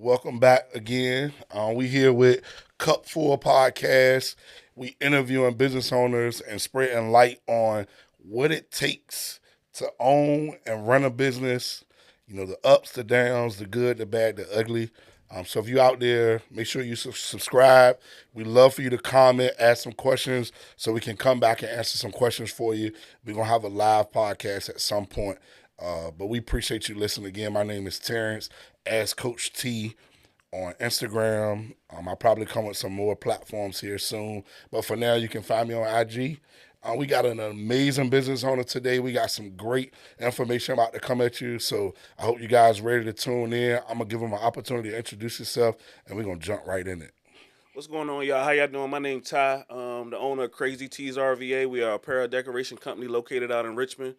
Welcome back again. We here with Cup Full Podcast. We interviewing business owners and spreading light on what it takes to own and run a business. You know, the ups, the downs, the good, the bad, the ugly. So if you're out there, make sure you subscribe. We love for you to comment, ask some questions, so we can come back and answer some questions for you. We're gonna have a live podcast at some point. But we appreciate you listening again. My name is Terrence, askcoachtee on Instagram. I'll probably come with some more platforms here soon. But for now, you can find me on IG. We got an amazing business owner today. We got some great information about to come at you. So I hope you guys ready to tune in. I'm going to give them an opportunity to introduce yourself, and we're going to jump right in it. What's going on, y'all? How y'all doing? My name's Ty, the owner of Crazy Tees RVA. We are a apparel decoration company located out in Richmond.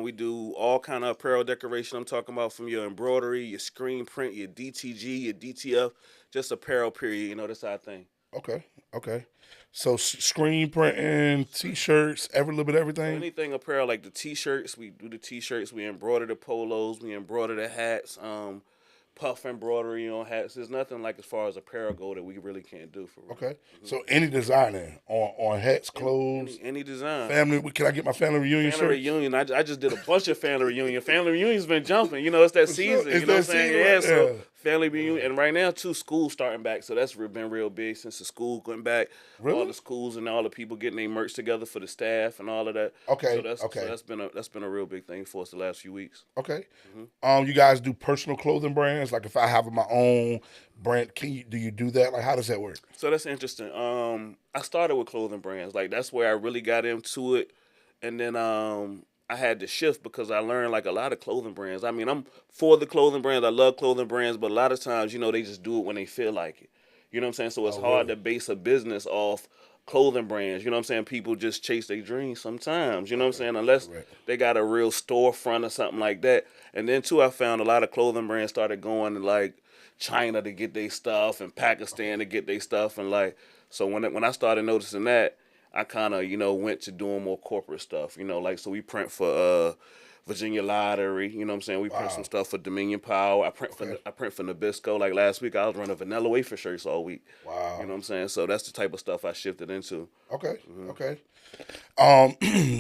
We do all kind of apparel decoration. I'm talking about from your embroidery, your screen print, your DTG, your DTF, just apparel period. You know, that's our thing. Okay. So screen printing, T-shirts, every little bit of So everything? anything apparel like the T-shirts, we do the T-shirts. We embroider the polos. We embroider the hats. Puff embroidery on hats. There's nothing like as far as apparel go that we really can't do for real. Okay. So any designing on hats, clothes, Any design. family. Can I get my family reunion Family shirt? reunion. I just did a bunch of family reunion. Family reunion's been jumping. You know, it's that season. It's You know what I'm that saying? season, Yeah. right? So Yeah. family reunion, and right now too, school starting back. So that's been real big since the school going back. Really? All the schools and all the people getting their merch together for the staff and all of that. Okay, So okay. that's been a real big thing for us the last few weeks. Okay. You guys do personal clothing brands? Like if I have my own brand, do you do that? Like how does that work? So that's interesting. I started with clothing brands. Like that's where I really got into it, and then I had to shift because I learned like a lot of clothing brands. I mean, I'm for the clothing brands. I love clothing brands, but a lot of times, they just do it when they feel like it. You know what I'm saying? So it's Oh, hard really? to base a business off clothing brands. You know what I'm saying? People just chase their dreams sometimes. You know what I'm saying? Unless Correct. they got a real storefront or something like that. And then too, I found a lot of clothing brands started going to like China to get their stuff and Pakistan to get their stuff, and like so when I started noticing that, I kind of went to doing more corporate stuff. Like so we print for Virginia Lottery. You know what I'm saying? We print some Wow. stuff for Dominion Power. Okay. I print for Nabisco. Like last week, I was running vanilla wafer shirts all week. You Wow. know what I'm saying? So that's the type of stuff I shifted into. Okay. Okay.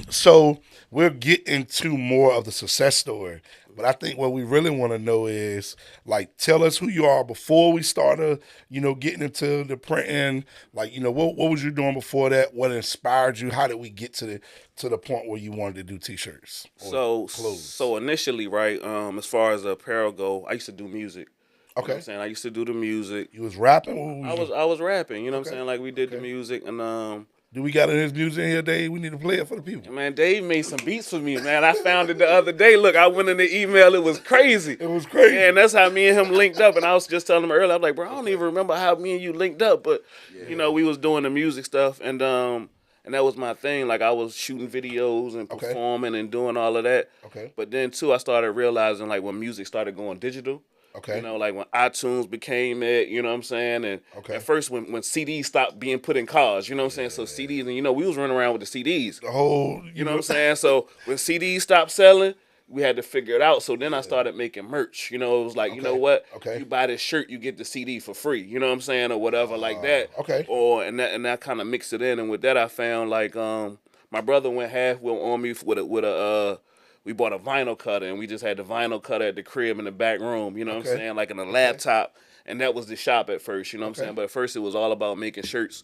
So we'll get into more of the success story, but I think what we really want to know is like tell us who you are before we started, getting into the printing. Like, what was you doing before that? What inspired you? How did we get to the point where you wanted to do T-shirts or clothes? So initially, right, as far as the apparel go, I used to do music. You know what Okay. I'm saying? I used to do the music. You was rapping. What was you? I was rapping, you know what I'm Okay. saying? Like we did the Okay. music, and Do we got his music in here, Dave? We need to play it for the people. man, Dave made some beats for me, man. I found it the other day. Look, I went in the email, it was crazy. It was crazy. Yeah, and that's how me and him linked up. And I was just telling him earlier, I was like, bro, I don't even remember how me and you linked up, but we was doing the music stuff, and that was my thing. Like I was shooting videos and Okay. performing and doing all of that. Okay. But then too, I started realizing like when music started going digital. Okay. Like when iTunes became it, you know what I'm saying? And Okay. at first when CDs stopped being put in cars, you know what I'm saying? So CDs, and we was running around with the CDs. The whole, You know what I'm saying? So when CDs stopped selling, we had to figure it out. So then I started making merch. It was like, you know Okay. what? Okay. You buy this shirt, you get the CD for free. You know what I'm saying? Or whatever like that. Okay. And that kind of mixed it in. And with that, I found like my brother went half on me with a we bought a vinyl cutter, and we just had the vinyl cutter at the crib in the back room. You know what I'm Okay. saying? Like in a laptop. And that was the shop at first. You know what I'm Okay. saying? But at first it was all about making shirts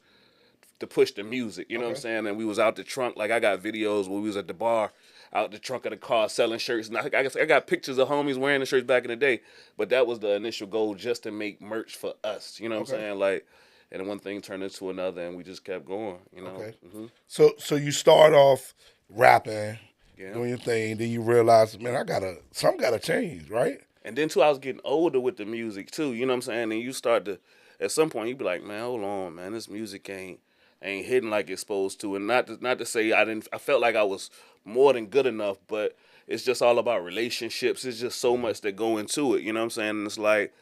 to push the music, you know what I'm Okay. saying? And we was out the trunk, like I got videos where we was at the bar, out the trunk of the car selling shirts. And I got pictures of homies wearing the shirts back in the day. But that was the initial goal, just to make merch for us. You know what I'm Okay. saying? Like, and one thing turned into another, and we just kept going. Okay. hmm So you start off rapping, Yeah. doing your thing, then you realize, man, something gotta change, right? And then too, I was getting older with the music too. You know what I'm saying? And you start to, at some point, you be like, man, hold on, man, this music ain't hitting like it's supposed to. And not to say I didn't. I felt like I was more than good enough, but it's just all about relationships. It's just so much that go into it. You know what I'm saying? And it's like,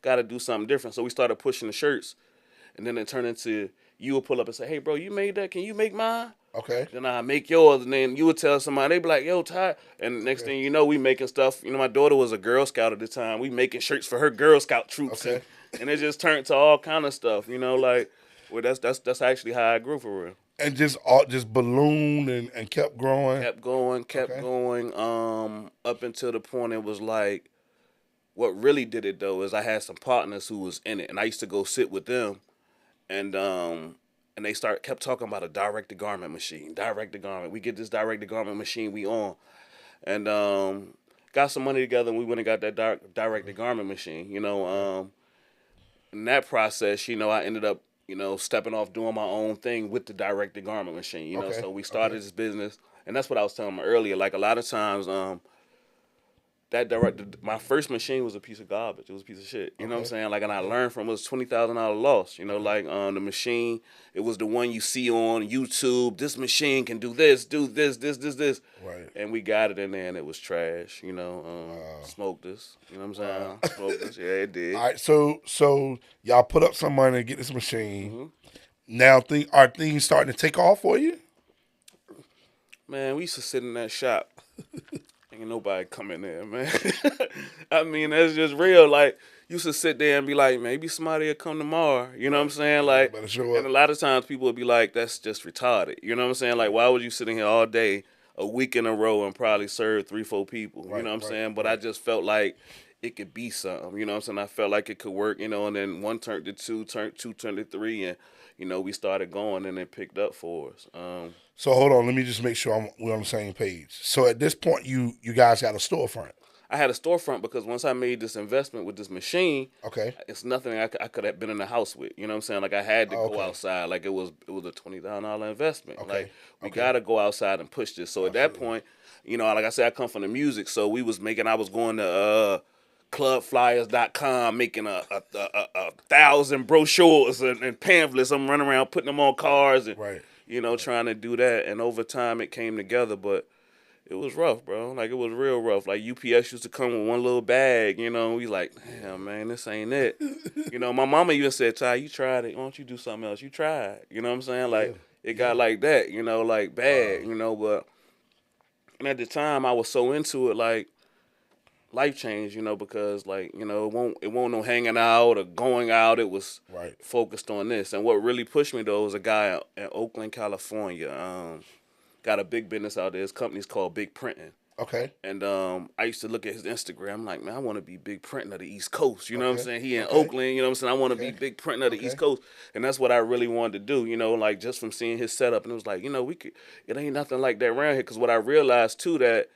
got to do something different. So we started pushing the shirts, and then it turned into you would pull up and say, hey, bro, you made that? Can you make mine? Okay. Then I make yours, and then you would tell somebody, they be like, yo, Ty. And next Okay. thing you know, we making stuff. My daughter was a Girl Scout at the time. We making shirts for her Girl Scout troops, and, Okay. and it just turned to all kind of stuff, like, well, that's actually how I grew for real. And just ballooned and kept growing. Kept Okay. going, up until the point it was like, what really did it though is I had some partners who was in it, and I used to go sit with them, and they kept talking about a direct to garment machine, direct to garment. We get this direct to garment machine, we on, and got some money together, and we went and got that direct to garment machine. Okay. In that process, I ended up, stepping off doing my own thing with the direct to garment machine. Okay. So we started Okay. this business, and that's what I was telling them earlier. Like a lot of times, my first machine was a piece of garbage. It was a piece of shit. You know what I'm Okay. saying? Like, and I Okay. learned from it was $20,000 loss. Like the machine, it was the one you see on YouTube. This machine can do this, this. Right. And we got it in there, and it was trash. Wow. Smoked us. You know what I'm Wow. saying? Smoked us. Yeah, it did. All right. So y'all put up some money to get this machine. hmm Now are things starting to take off for you? Man, we used to sit in that shop. Ain't nobody come in there, man. I mean, that's just real. Like, used to sit there and be like, maybe somebody will come tomorrow. You know what I'm saying? Yeah, Like, better show and up. a lot of times people would be like, that's just retarded. You know what I'm saying? Like, why would you sit in here all day, a week in a row, and probably serve 3-4 people? You Right. know what I'm Right. saying? But I Right. just felt like it could be something. You know what I'm saying? I felt like it could work, and then one turned to two, two turned to three, and, we started going, and it picked up for us. So hold on. Let me just make sure we're on the same page. So at this point, you guys got a storefront. I had a storefront because once I made this investment with this machine, Okay. it's nothing I could have been in the house with. You know what I'm saying? Like, I had to Oh, go okay. outside. Like, it was a $20,000 investment. Okay. Like, we Okay. gotta go outside and push this. So at that Absolutely. point, like I said, I come from the music, so I was going to clubflyers.com, making a thousand brochures and pamphlets. I'm running around putting them on cars and Right. trying to do that. And over time, it came together, but it was rough, bro. Like, it was real rough. Like, UPS used to come with one little bag, we like, damn, man, this ain't it. My mama even said, Ty, you tried it. Why don't you do something else? You tried. You know what I'm saying? Yeah. Like, it Yeah. got like that, like bad, Wow. but and at the time I was so into it, like, life changed, because, like, it won't no hanging out or going out. It was Right. focused on this. And what really pushed me though was a guy in Oakland, California. Got a big business out there. His company's called Big Printing. Okay. And I used to look at his Instagram. I'm like, man, I want to be Big Printing of the East Coast. You know what I'm Okay. saying? He in Okay. Oakland. You know what I'm saying? I want to be Okay. Big Printing of the East Okay. Coast. And that's what I really wanted to do. Like, just from seeing his setup. And it was like, we could. It ain't nothing like that around here. Because what I realized too, that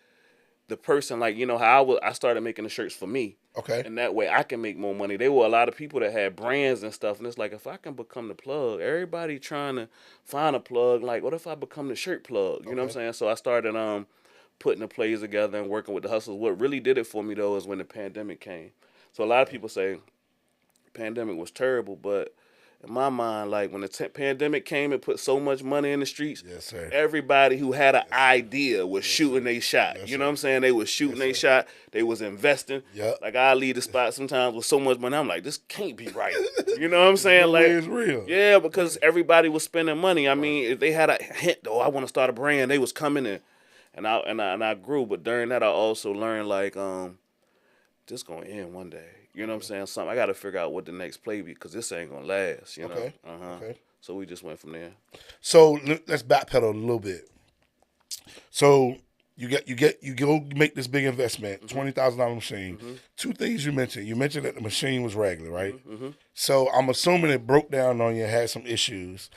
the person, like, how I started making the shirts for me. Okay. And that way I can make more money. There were a lot of people that had brands and stuff. And it's like, if I can become the plug, everybody trying to find a plug. Like, what if I become the shirt plug? You know what I'm Okay. saying? So I started putting the plays together and working with the hustlers. What really did it for me though is when the pandemic came. So a lot of people say the pandemic was terrible, but in my mind, like, when the pandemic came, it put so much money in the streets. Yes, sir. Everybody who had an Yes, sir. idea was shooting sir. their shot. Yes, You know what I'm sir. saying? They was shooting Yes, their sir. shot. They was investing. Yep. Like, I leave the spot sometimes with so much money. I'm like, this can't be right. You know what I'm saying? No way Like, it's real. yeah, because everybody was spending money. I mean, if they had a hint, though, I want to start a brand, they was coming in, and I grew. But during that, I also learned, like, this gonna end one day. You know what I'm saying? Something I got to figure out what the next play be, because this ain't gonna last. Okay. Okay. So we just went from there. So let's backpedal a little bit. So you go make this big investment, $20,000 machine. Two things you mentioned. You mentioned that the machine was regular, right? So I'm assuming it broke down on you, had some issues.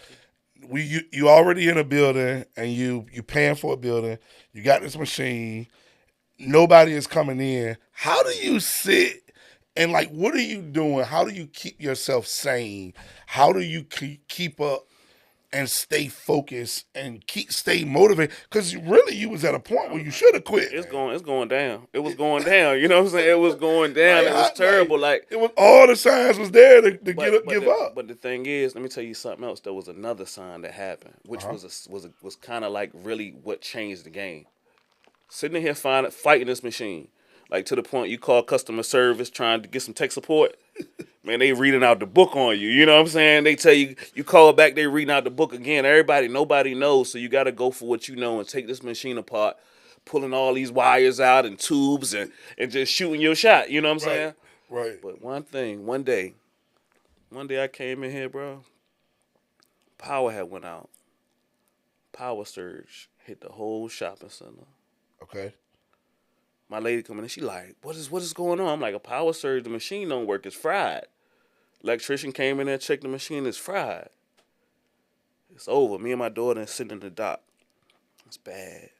You already in a building and you paying for a building. You got this machine. Nobody is coming in. How do you sit and, like, what are you doing? How do you keep yourself sane? How do you keep up and stay focused and stay motivated? Because really, you was at a point where you should have quit. It's Man. going down. It was going down. You know what I'm saying? It was going down. Like, It was terrible. Like, it was all the signs was there to give up. But the thing is, let me tell you something else. There was another sign that happened, which was kind of like really what changed the game. Sitting here fighting this machine, like, to the point you call customer service trying to get some tech support. man, they reading out the book on you. You know what I'm saying? They tell you, you call back, they reading out the book again. Nobody knows, so you got to go for what you know and take this machine apart, pulling all these wires out and tubes and just shooting your shot. You know what I'm saying? Right. But one day I came in here, bro. Power had went out. Power surge hit the whole shopping center. Okay. My lady coming in, she like, what is going on? I'm like, a power surge, the machine don't work, it's fried. Electrician came in there, checked the machine, it's fried. It's over. Me and my daughter sitting in the dock. It's bad.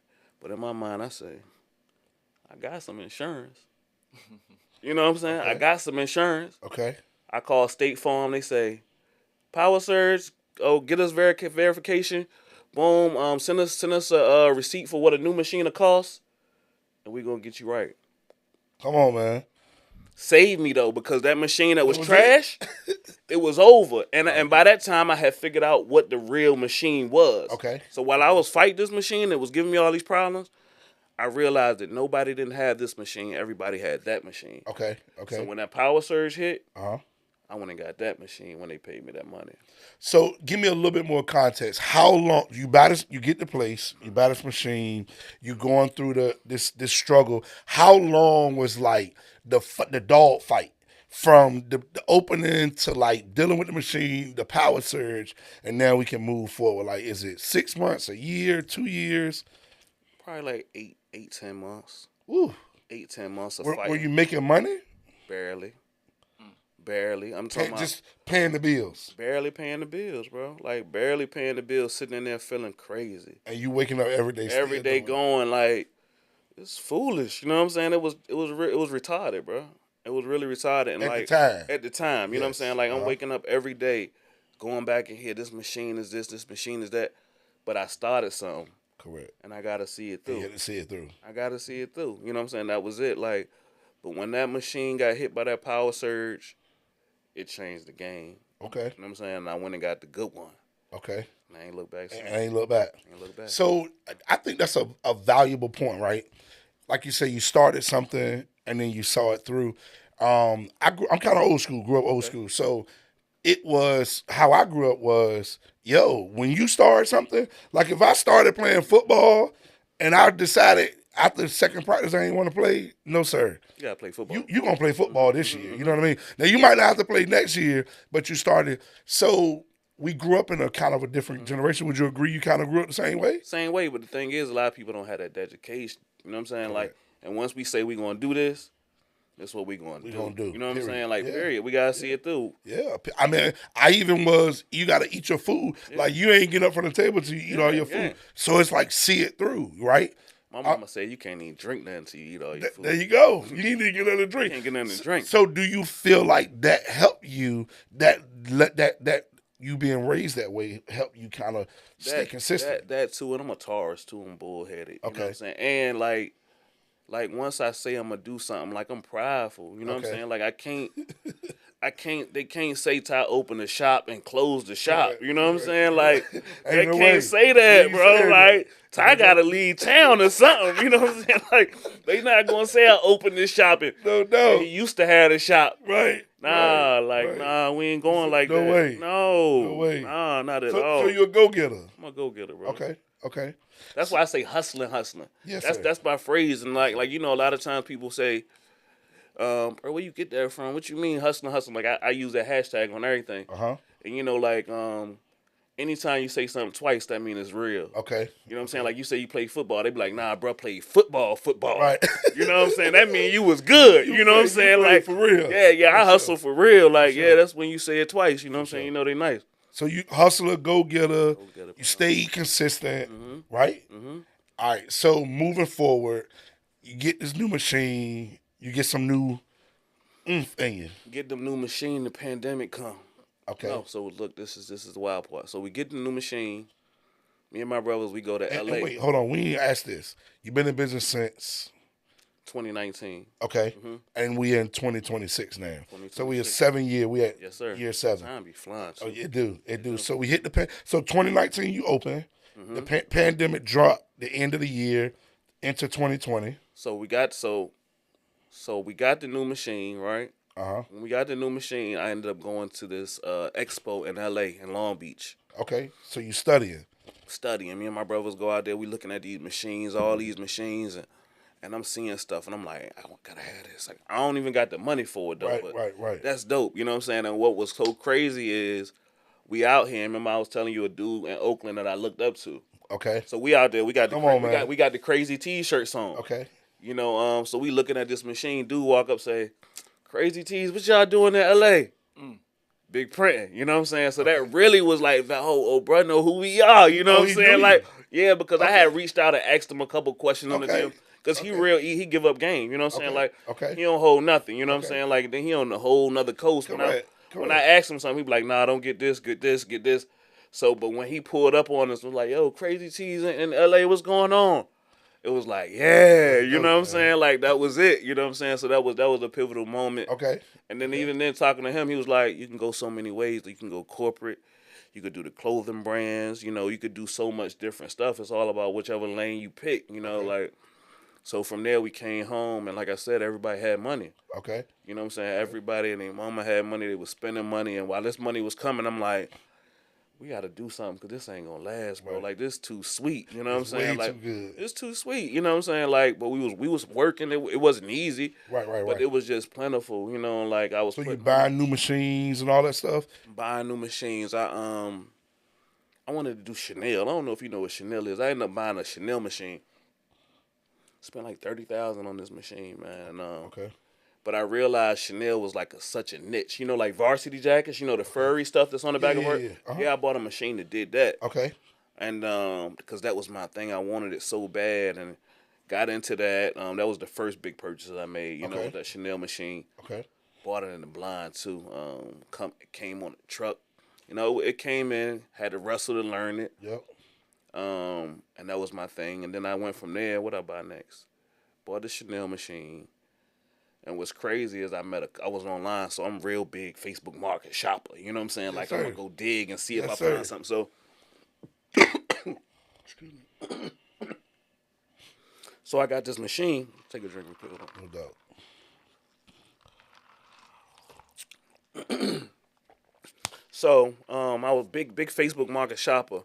But in my mind, I say, I got some insurance. You know what I'm saying? Okay. I got some insurance. Okay. I call State Farm. They say, power surge. Oh, get us verification. Boom. Send us a receipt for what a new machine will cost, and we gonna get you right. Come on, man. Save me though, because that machine that was trash, it was over. And by that time, I had figured out what the real machine was. Okay. So while I was fighting this machine that was giving me all these problems, I realized that nobody didn't have this machine. Everybody had that machine. Okay. Okay. So when that power surge hit, Uh-huh. I went and got that machine when they paid me that money. So give me a little bit more context. How long you buy this? You get the place. You buy this machine. You going through this struggle. How long was like the dog fight from the opening to like dealing with the machine, the power surge, and now we can move forward? Like, is it 6 months, a year, 2 years? Probably like 10 months. Ooh. 10 months of Were fighting. you making money? Barely. I'm talking about Just paying the bills. barely paying the bills, bro. Like barely paying the bills, sitting in there feeling crazy. And you waking up every day. Every day going like, it's foolish. You know what I'm saying? It was retarded, bro. It was really retarded. And At the time. You know what I'm Yes. saying? Like I'm waking up every day, going back in here. This machine is this machine is that. But I started something. Correct. And I gotta see it through. You had to see it through. I gotta see it through. You know what I'm saying? That was it. Like, but when that machine got hit by that power surge, it changed the game. Okay. You know what I'm saying? And I went and got the good one. Okay. And I ain't look back. And I ain't look back. Ain't look back. So I think that's a valuable point, right? Like you say, you started something and then you saw it through. I'm kind of old school. Grew up old school. So it was how I grew up was, when you start something, like if I started playing football and I decided after the second practice I ain't want to play, no sir. You gotta play football. You gonna play football this year. You know what I mean? Now you might not have to play next year, but you started. So we grew up in a kind of a different generation. Would you agree? You kind of grew up the same way. Same way, but the thing is, a lot of people don't have that education. You know what I'm saying? Like, and once we say we gonna do this, that's what we gonna do. You know what I'm saying? Like, period. We gotta see it through. Yeah. I mean, you gotta eat your food. Yeah. Like you ain't get up from the table till you eat all your food. So it's like see it through, right? My mama said you can't even drink nothing until you eat all your food. There you go. You need to get nothing to drink. You can't get nothing to drink. So do you feel like that helped you, that you being raised that way helped you kind of stay consistent? That too, and I'm a Taurus too, I'm bullheaded. You know what I'm saying? And like once I say I'm gonna do something, like I'm prideful. You know what I'm saying? Like they can't say Ty open the shop and close the shop. You know what I'm saying? Like they can't say that, bro. Like Ty gotta leave town or something. You know what I'm saying? Like they not gonna say I open this shop and no. He used to have the shop. Right. Nah, nah, we ain't going like no that. Way. No way. Nah, not at all. So you a go-getter. I'm a go-getter, bro. Okay. That's why I say hustling. Yes, that's my phrase. And like a lot of times people say, bro, where you get that from? What you mean hustling? Like I use that hashtag on everything. And anytime you say something twice, that means it's real. Okay. You know what I'm saying? Like you say you play football, they be like, nah, bro, play football. Right. You know what I'm saying? That means you was good. You know what I'm saying? Like for real. Yeah, I hustle for real. Like, that's when you say it twice. You know what I'm saying? You know they nice. So you hustler, go-getter, you stay consistent, right? Mm-hmm. All right, so moving forward, you get this new machine, you get some new oomph in you. Get the new machine, the pandemic come. Okay. No, so look, this is the wild part. So we get the new machine. Me and my brothers, we go to LA. And wait, hold on, we ain't asked this. You've been in business since 2019. Okay. And we in 2026 now. So we a 7 year. We at year 7. Time be flying. Oh, it do. So we hit so 2019 you open. The pandemic dropped the end of the year into 2020. So we got the new machine, right? When we got the new machine, I ended up going to this expo in L.A. in Long Beach. Okay, so you studying. Studying. Me and my brothers go out there. We looking at these machines, all these machines, and I'm seeing stuff, and I'm like, I gotta have this. Like, I don't even got the money for it though, Right. that's dope. You know what I'm saying? And what was so crazy is we out here. Remember, I was telling you a dude in Oakland that I looked up to. Okay. So we out there. We got man. we got the crazy t-shirts on. Okay. You know, so we looking at this machine. Dude walk up, say, "Crazy tees, what y'all doing in L.A.?" Big printing, you know what I'm saying? So that really was like, oh, bro, know who we are, you know what I'm saying? Like, yeah, because I had reached out and asked him a couple questions on the gym. Because he give up game, you know what I'm saying? Like, he don't hold nothing, you know what I'm saying? Like, then he on a whole nother coast. When I asked him something, he be like, nah, don't get this, get this, get this. So, but when he pulled up on us, was like, yo, Crazy Tees in L.A., what's going on? It was like, yeah, you know what I'm saying? Like, that was it, you know what I'm saying? So that was a pivotal moment. Okay. And then even then, talking to him, he was like, you can go so many ways. You can go corporate. You could do the clothing brands. You know, you could do so much different stuff. It's all about whichever lane you pick, you know, like. So from there, we came home, and like I said, everybody had money. Okay. You know what I'm saying? Everybody and their mama had money. They was spending money. And while this money was coming, I'm like, we got to do something because this ain't going to last, bro. Right. Like, this too sweet. You know what I'm saying? Way like, too good. It's too sweet. You know what I'm saying? Like, but we was working. It wasn't easy. Right. But it was just plentiful. You know, like I was. So you buying new machines and all that stuff? Buying new machines. I wanted to do Chanel. I don't know if you know what Chanel is. I ended up buying a Chanel machine. Spent like $30,000 on this machine, man. Okay. But I realized Chanel was like such a niche. You know, like varsity jackets. You know, the furry stuff that's on the back of it. Yeah, I bought a machine that did that. Okay. And because that was my thing, I wanted it so bad, and got into that. That was the first big purchase I made. You know, that Chanel machine. Okay. Bought it in the blind too. It came on a truck. You know, it came in. Had to wrestle to learn it. Yep. And that was my thing. And then I went from there. What I buy next? Bought the Chanel machine. And what's crazy is I was online, so I'm real big Facebook market shopper. You know what I'm saying? Like, I'm going to go dig and see if I find something. So, so I got this machine. Take a drink real quick. No doubt. So, I was big Facebook market shopper.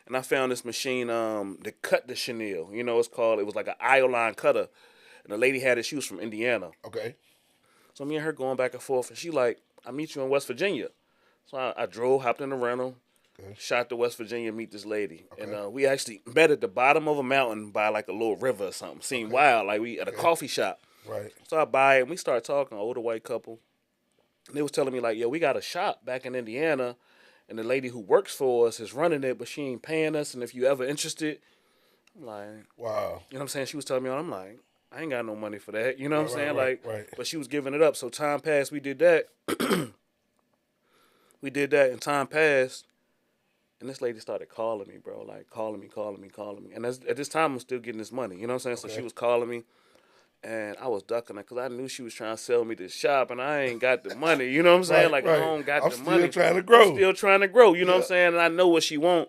And I found this machine that cut the Chanel. You know, it was like an line cutter. And the lady had it. She was from Indiana. Okay. So me and her going back and forth. And she like, I meet you in West Virginia. So I drove, hopped in the rental, shot to West Virginia, meet this lady. Okay. And we actually met at the bottom of a mountain by like a little river or something. Seemed wild. Like we at a coffee shop. Right. So I buy it and we started talking, an older white couple. And they was telling me like, yo, we got a shop back in Indiana. And the lady who works for us is running it, but she ain't paying us. And if you ever interested, I'm like, wow. You know what I'm saying? She was telling me, I'm like, I ain't got no money for that. You know what I'm saying? Right. But she was giving it up. So time passed. We did that. And time passed. And this lady started calling me, bro. Like, calling me. And at this time, I'm still getting this money. You know what I'm saying? So she was calling me. And I was ducking her because I knew she was trying to sell me this shop, and I ain't got the money. You know what I'm saying? I don't got the money. I'm still trying to grow. You know what I'm saying? And I know what she want.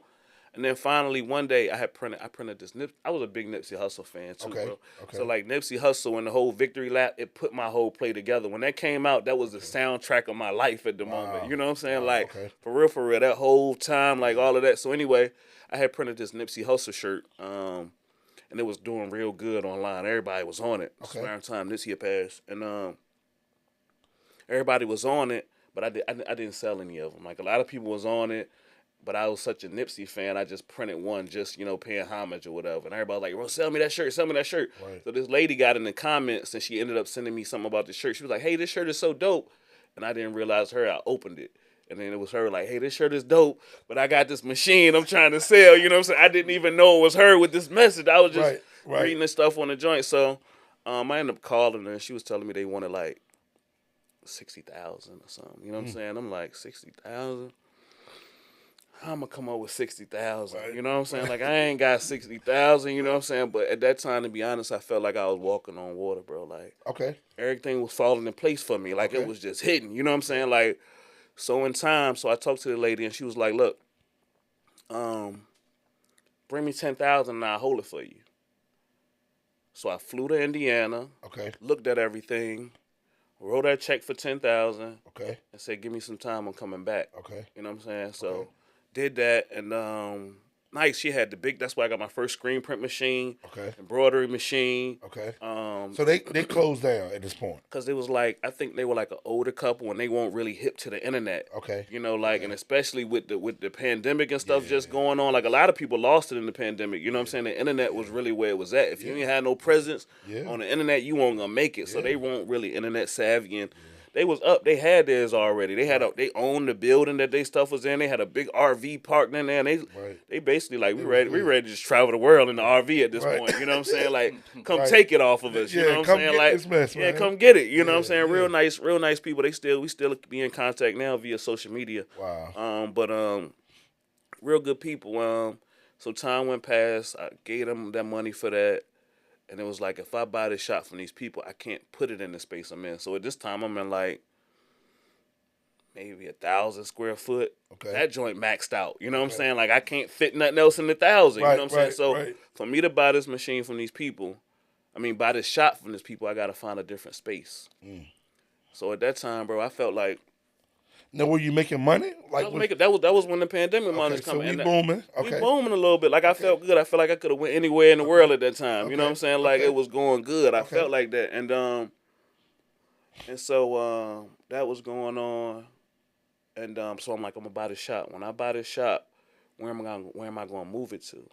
And then finally, one day, I printed this Nipsey. I was a big Nipsey Hussle fan too, bro. Okay. So like Nipsey Hussle and the whole Victory Lap, it put my whole play together. When that came out, that was the soundtrack of my life at the moment. You know what I'm saying? For real, that whole time, like all of that. So anyway, I had printed this Nipsey Hussle shirt, and it was doing real good online. Everybody was on it. Okay. Around time this year passed, and everybody was on it, but I didn't sell any of them. Like a lot of people was on it. But I was such a Nipsey fan, I just printed one, just, you know, paying homage or whatever. And everybody was like, well, sell me that shirt. Right. So this lady got in the comments, and she ended up sending me something about the shirt. She was like, hey, this shirt is so dope. And I didn't realize her. I opened it. And then it was her like, hey, this shirt is dope, but I got this machine I'm trying to sell. You know what I'm saying? I didn't even know it was her with this message. I was just reading this stuff on the joint. So I ended up calling her, and she was telling me they wanted like 60,000 or something. You know what I'm saying? I'm like, 60,000? How am I come up with 60,000? Right. You know what I'm saying? Like, I ain't got 60,000, you know what I'm saying? But at that time, to be honest, I felt like I was walking on water, bro. Like, everything was falling in place for me. Like, it was just hitting, you know what I'm saying? Like, so in time, so I talked to the lady, and she was like, look, bring me 10,000 and I'll hold it for you. So I flew to Indiana, looked at everything. wrote that check for 10,000. Okay. And said, give me some time, I'm coming back. Okay. You know what I'm saying? So Okay. did that, and nice. She had the big. That's why I got my first screen print machine, Okay. embroidery machine. Okay. So they closed down at this point. Because it was like, I think they were like an older couple, and they weren't really hip to the internet. Okay. You know, like, Okay. and especially with the pandemic and stuff Yeah. just going on. Like, a lot of people lost it in the pandemic. You know what I'm saying? The internet was really where it was at. If you ain't had no presence on the internet, you weren't gonna make it. So they weren't really internet savvy, and they was up. They had theirs already. They had they owned the building that they stuff was in. They had a big RV parked in there. And they basically like we ready to just travel the world in the RV at this point. You know what I'm saying? Like, come take it off of us. You know what I'm saying? Like, this mess, man. come get it. You know what I'm saying? Real nice people. We still be in contact now via social media. Wow. But real good people. So time went past. I gave them that money for that. And it was like, if I buy this shop from these people, I can't put it in the space I'm in. So at this time, I'm in like maybe 1,000 square foot. Okay. That joint maxed out. You know what I'm saying? Like, I can't fit nothing else in the 1,000. You know what I'm saying? So for me to buy this machine from these people, buy this shop from these people, I got to find a different space. So at that time, bro, I felt like. Now, were you making money? Like, that was when the pandemic money was coming. So we booming. Okay. We booming a little bit. Like, I felt good. I felt like I could have went anywhere in the world at that time. You know what I'm saying? Like, it was going good. I felt like that. And so that was going on. And so I'm like, I'm gonna buy this shop. When I buy this shop, where am I gonna move it to?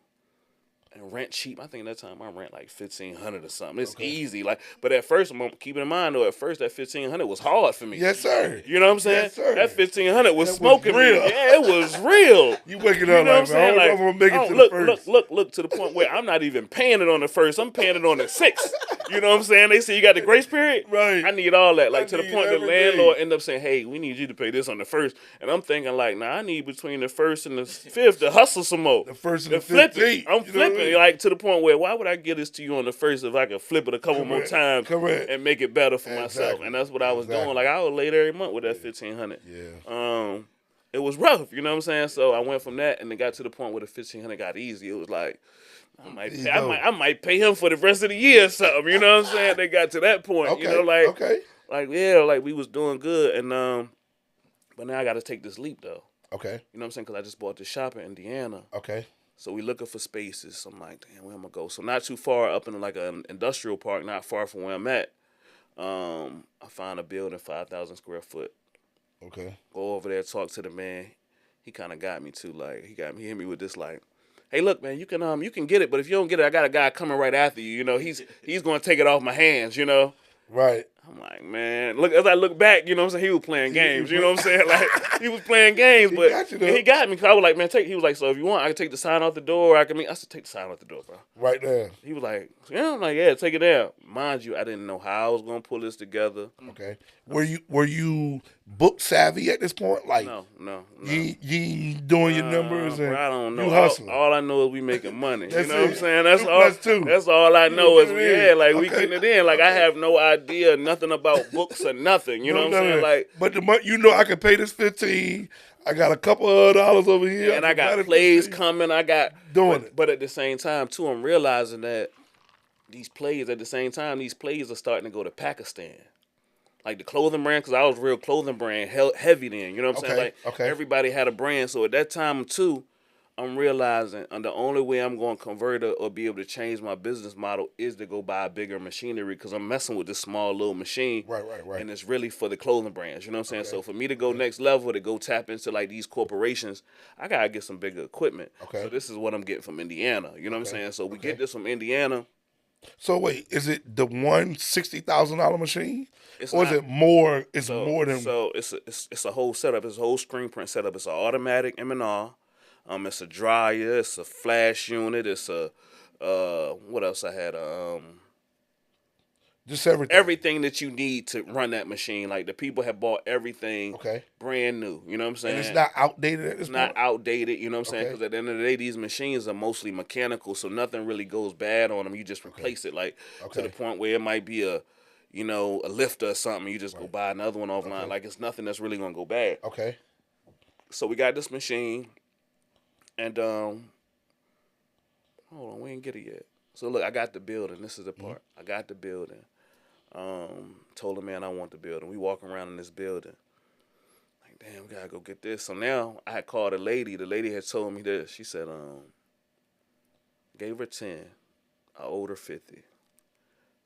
And rent cheap. I think that time I rent like $1,500 or something. It's easy. Like, but at first, keeping in mind though, at first that $1,500 was hard for me. Yes, sir. You know what I'm saying? Yes, sir. That $1,500 was smoking real. me. Yeah, it was real. You waking up like, man, I don't want to make it to the first. Look to the point where I'm not even paying it on the first. I'm paying it on the sixth. You know what I'm saying? They say you got the grace period. Right. I need all that. Like, to the point the landlord end up saying, hey, we need you to pay this on the first. And I'm thinking like, nah, I need between the first and the fifth to hustle some more. The first and the 15th. I'm flipping. Like, to the point where, why would I give this to you on the first if I could flip it a couple more times and make it better for myself? And that's what I was doing. Like, I was late every month with that $1,500. Yeah. It was rough, you know what I'm saying? So I went from that, and it got to the point where the $1,500 got easy. It was like, I might pay him for the rest of the year or something. You know what I'm saying? They got to that point. You know, like we was doing good, and but now I got to take this leap though. Okay. You know what I'm saying? Because I just bought this shop in Indiana. Okay. So we looking for spaces. I'm like, damn, where am I go? So not too far up in like an industrial park, not far from where I'm at. I found a building, 5,000 square foot. Okay. Go over there, talk to the man. He kind of got me too. Like, he hit me with this like, hey, look, man, you can get it, but if you don't get it, I got a guy coming right after you. You know, he's going to take it off my hands. You know. Right. I'm like, man, look, as I look back, you know what I'm saying? He was playing games, you know what I'm saying? Like, he was playing games, but he got me. Cause I was like, man, he was like, so if you want, I can take the sign off the door. I said, take the sign off the door, bro. Right there. He was like, yeah, I'm like, yeah, take it down. Mind you, I didn't know how I was going to pull this together. Okay. Were you book savvy at this point? Like, no. You doing your numbers and bro, I don't know. You hustling. All I know is we making money. You That's know what I'm it. saying? 2+2. That's all I know is we Okay. getting it in. Like, I have no idea, nothing about books or nothing. You know what I'm saying? Like, but the money, I can pay this 15. I got a couple of dollars over here, and I got plays coming. I got doing it. But at the same time, too, I'm realizing that these plays are starting to go to Pakistan. Like the clothing brand, because I was real clothing brand heavy then. You know what I'm saying? Like, everybody had a brand. So at that time, too, I'm realizing the only way I'm going to convert or be able to change my business model is to go buy a bigger machinery, because I'm messing with this small little machine. Right. And it's really for the clothing brands. You know what I'm saying? So for me to go next level, to go tap into like these corporations, I got to get some bigger equipment. Okay. So this is what I'm getting from Indiana. You know what I'm saying? So we get this from Indiana. So wait, is it the $160,000 machine, It's or not. is it more? It's more than. So it's a whole setup. It's a whole screen print setup. It's an automatic M&R. It's a dryer. It's a flash unit. It's a what else I had? Just everything. Everything that you need to run that machine. Like, the people have bought everything brand new. You know what I'm saying? And it's not outdated at this It's point? not outdated, you know what I'm saying? Because at the end of the day, these machines are mostly mechanical, so nothing really goes bad on them. You just replace it, like, to the point where it might be a lifter or something. You just go buy another one offline. Like, it's nothing that's really going to go bad. Okay. So we got this machine, and hold on, we ain't get it yet. So look, I got the building. This is the part. I got the building. Told the man I want the building. We walk around in this building. Like, damn, we gotta go get this. So now I had called a lady. The lady had told me this. She said, gave her 10. I owed her 50.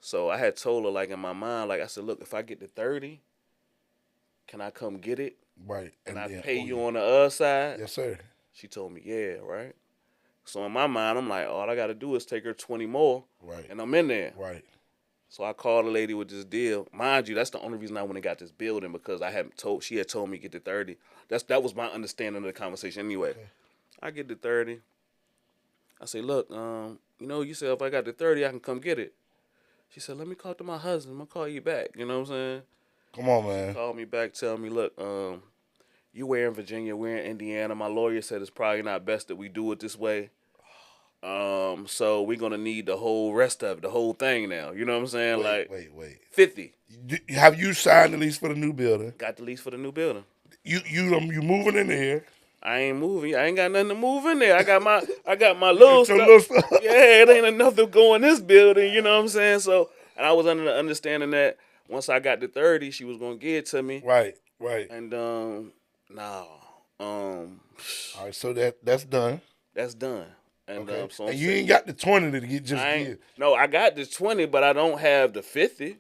So I had told her, like, in my mind, like, I said, look, if I get to 30, can I come get it? Right. And I pay you on the other side? Yes, sir. She told me, yeah, right? So in my mind, I'm like, all I got to do is take her 20 more, right, and I'm in there. Right. So I called the lady with this deal. Mind you, that's the only reason I went and got this building, because she had told me get to 30. That was my understanding of the conversation anyway. Okay. I get to 30. I say, look, you said if I got to 30, I can come get it. She said, let me talk to my husband. I'm going to call you back. You know what I'm saying? Come on, man. She called me back, tell me, look, you were in Virginia, we're in Indiana. My lawyer said it's probably not best that we do it this way. So we're going to need the whole rest of it, the whole thing now. You know what I'm saying? Wait. 50. Have you signed the lease for the new building? Got the lease for the new building. You moving in there? I ain't moving. I ain't got nothing to move in there. I got my little stuff. Little stuff. Yeah, it ain't enough to go in this building. You know what I'm saying? So, and I was under the understanding that once I got to 30, she was gonna give it to me. Right. And no. All right, so that's done. That's done. And okay. So and you ain't got the 20 to get just give. No, I got the 20, but I don't have the 50.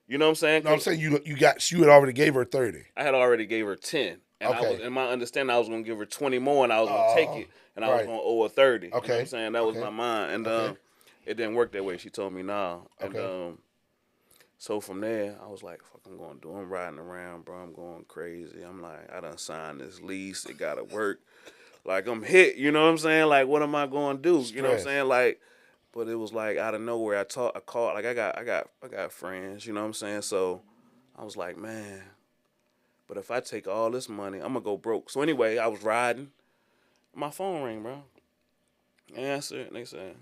You know what I'm saying? No, I'm saying you had already gave her 30. I had already gave her 10. And okay. I was, in my understanding, I was gonna give her 20 more, and I was gonna take it, and I was gonna owe her 30. Okay. You know what I'm saying? That was my mind, and it didn't work that way. She told me nah. And so from there, I was like, fuck, I'm gonna do. I'm riding around, bro. I'm going crazy. I'm like, I done signed this lease. It gotta work. Like, I'm hit. You know what I'm saying? Like, what am I gonna do? You know what I'm saying? Like, but it was like out of nowhere. I called. Like, I got friends. You know what I'm saying? So I was like, man. But if I take all this money, I'm gonna go broke. So anyway, I was riding. My phone rang, bro. I answered, and they said,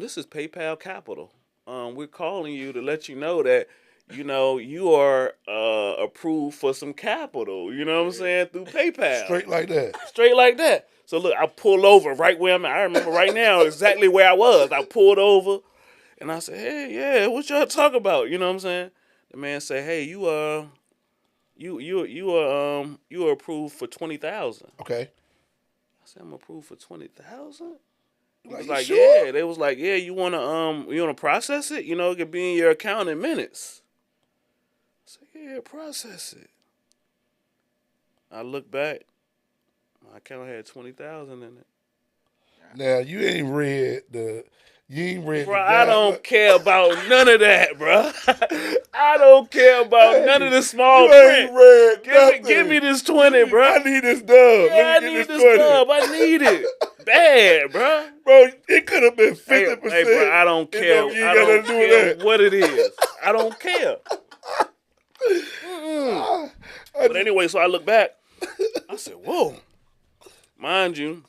this is PayPal Capital. We're calling you to let you know that, you are approved for some capital. You know what I'm saying? Through PayPal. Straight like that. Straight like that. So look, I pulled over right where I'm at. I remember right now exactly where I was. I pulled over, and I said, hey, yeah, what y'all talk about? You know what I'm saying? The man said, hey, you are approved for 20,000. Okay. I said, I'm approved for 20,000. He was like, like, sure? yeah. They was like, yeah. You wanna process it? It could be in your account in minutes. I said, yeah, process it. I look back. My account had 20,000 in it. Now you ain't read the. You ain't read. Bro, I don't care about none of that, bro. I don't care about none of the small print. Give me this 20, bro. I need this dub. Yeah, I need this dub. I need it bad, bro. Bro, it could have been 50%. Hey, bro, I don't care. I don't care what it is. I don't care. But anyway, so I look back. I said, whoa. Mind you,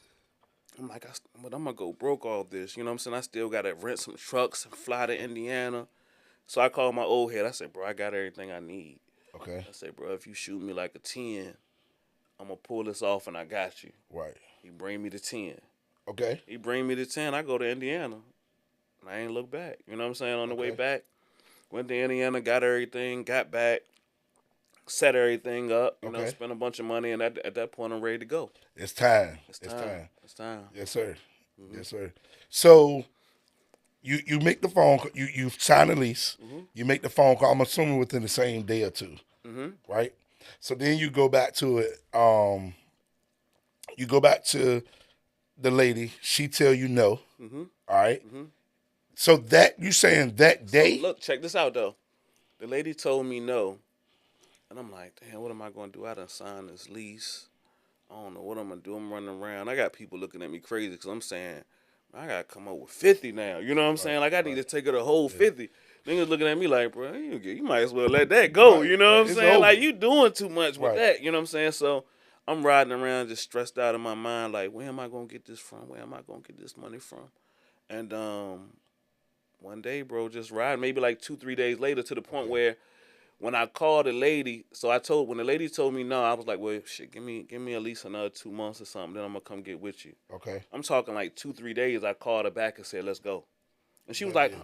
I'm like, but I'm going to go broke all this. You know what I'm saying? I still got to rent some trucks and fly to Indiana. So I called my old head. I said, bro, I got everything I need. Okay. I said, bro, if you shoot me like a 10, I'm going to pull this off and I got you. Right. He bring me the 10. Okay. He bring me the 10. I go to Indiana. And I ain't look back. You know what I'm saying? On the way back, went to Indiana, got everything, got back, set everything up, spent a bunch of money, and at that point, I'm ready to go. It's time. It's time. Yes, sir. Mm-hmm. Yes, sir. So you make the phone call. You sign a lease. Mm-hmm. You make the phone call. I'm assuming within the same day or two, right? So then you go back to it. You go back to the lady. She tell you no. Mm-hmm. All right. Mm-hmm. So that you saying that day? So look, check this out though. The lady told me no. And I'm like, damn, what am I going to do? I done signed this lease. I don't know what I'm going to do. I'm running around. I got people looking at me crazy because I'm saying, I got to come up with 50 now. You know what I'm saying? Like, I need to take her the whole 50. Niggas looking at me like, bro, you might as well let that go. You know what I'm saying? Over. Like, you doing too much with that. You know what I'm saying? So I'm riding around just stressed out in my mind like, where am I going to get this from? Where am I going to get this money from? And one day, bro, just riding, maybe like 2-3 days later to the point where when I called the lady, when the lady told me no, I was like, well, shit, give me at least another 2 months or something, then I'm gonna come get with you. Okay. I'm talking like 2-3 days. I called her back and said, let's go. And she was like,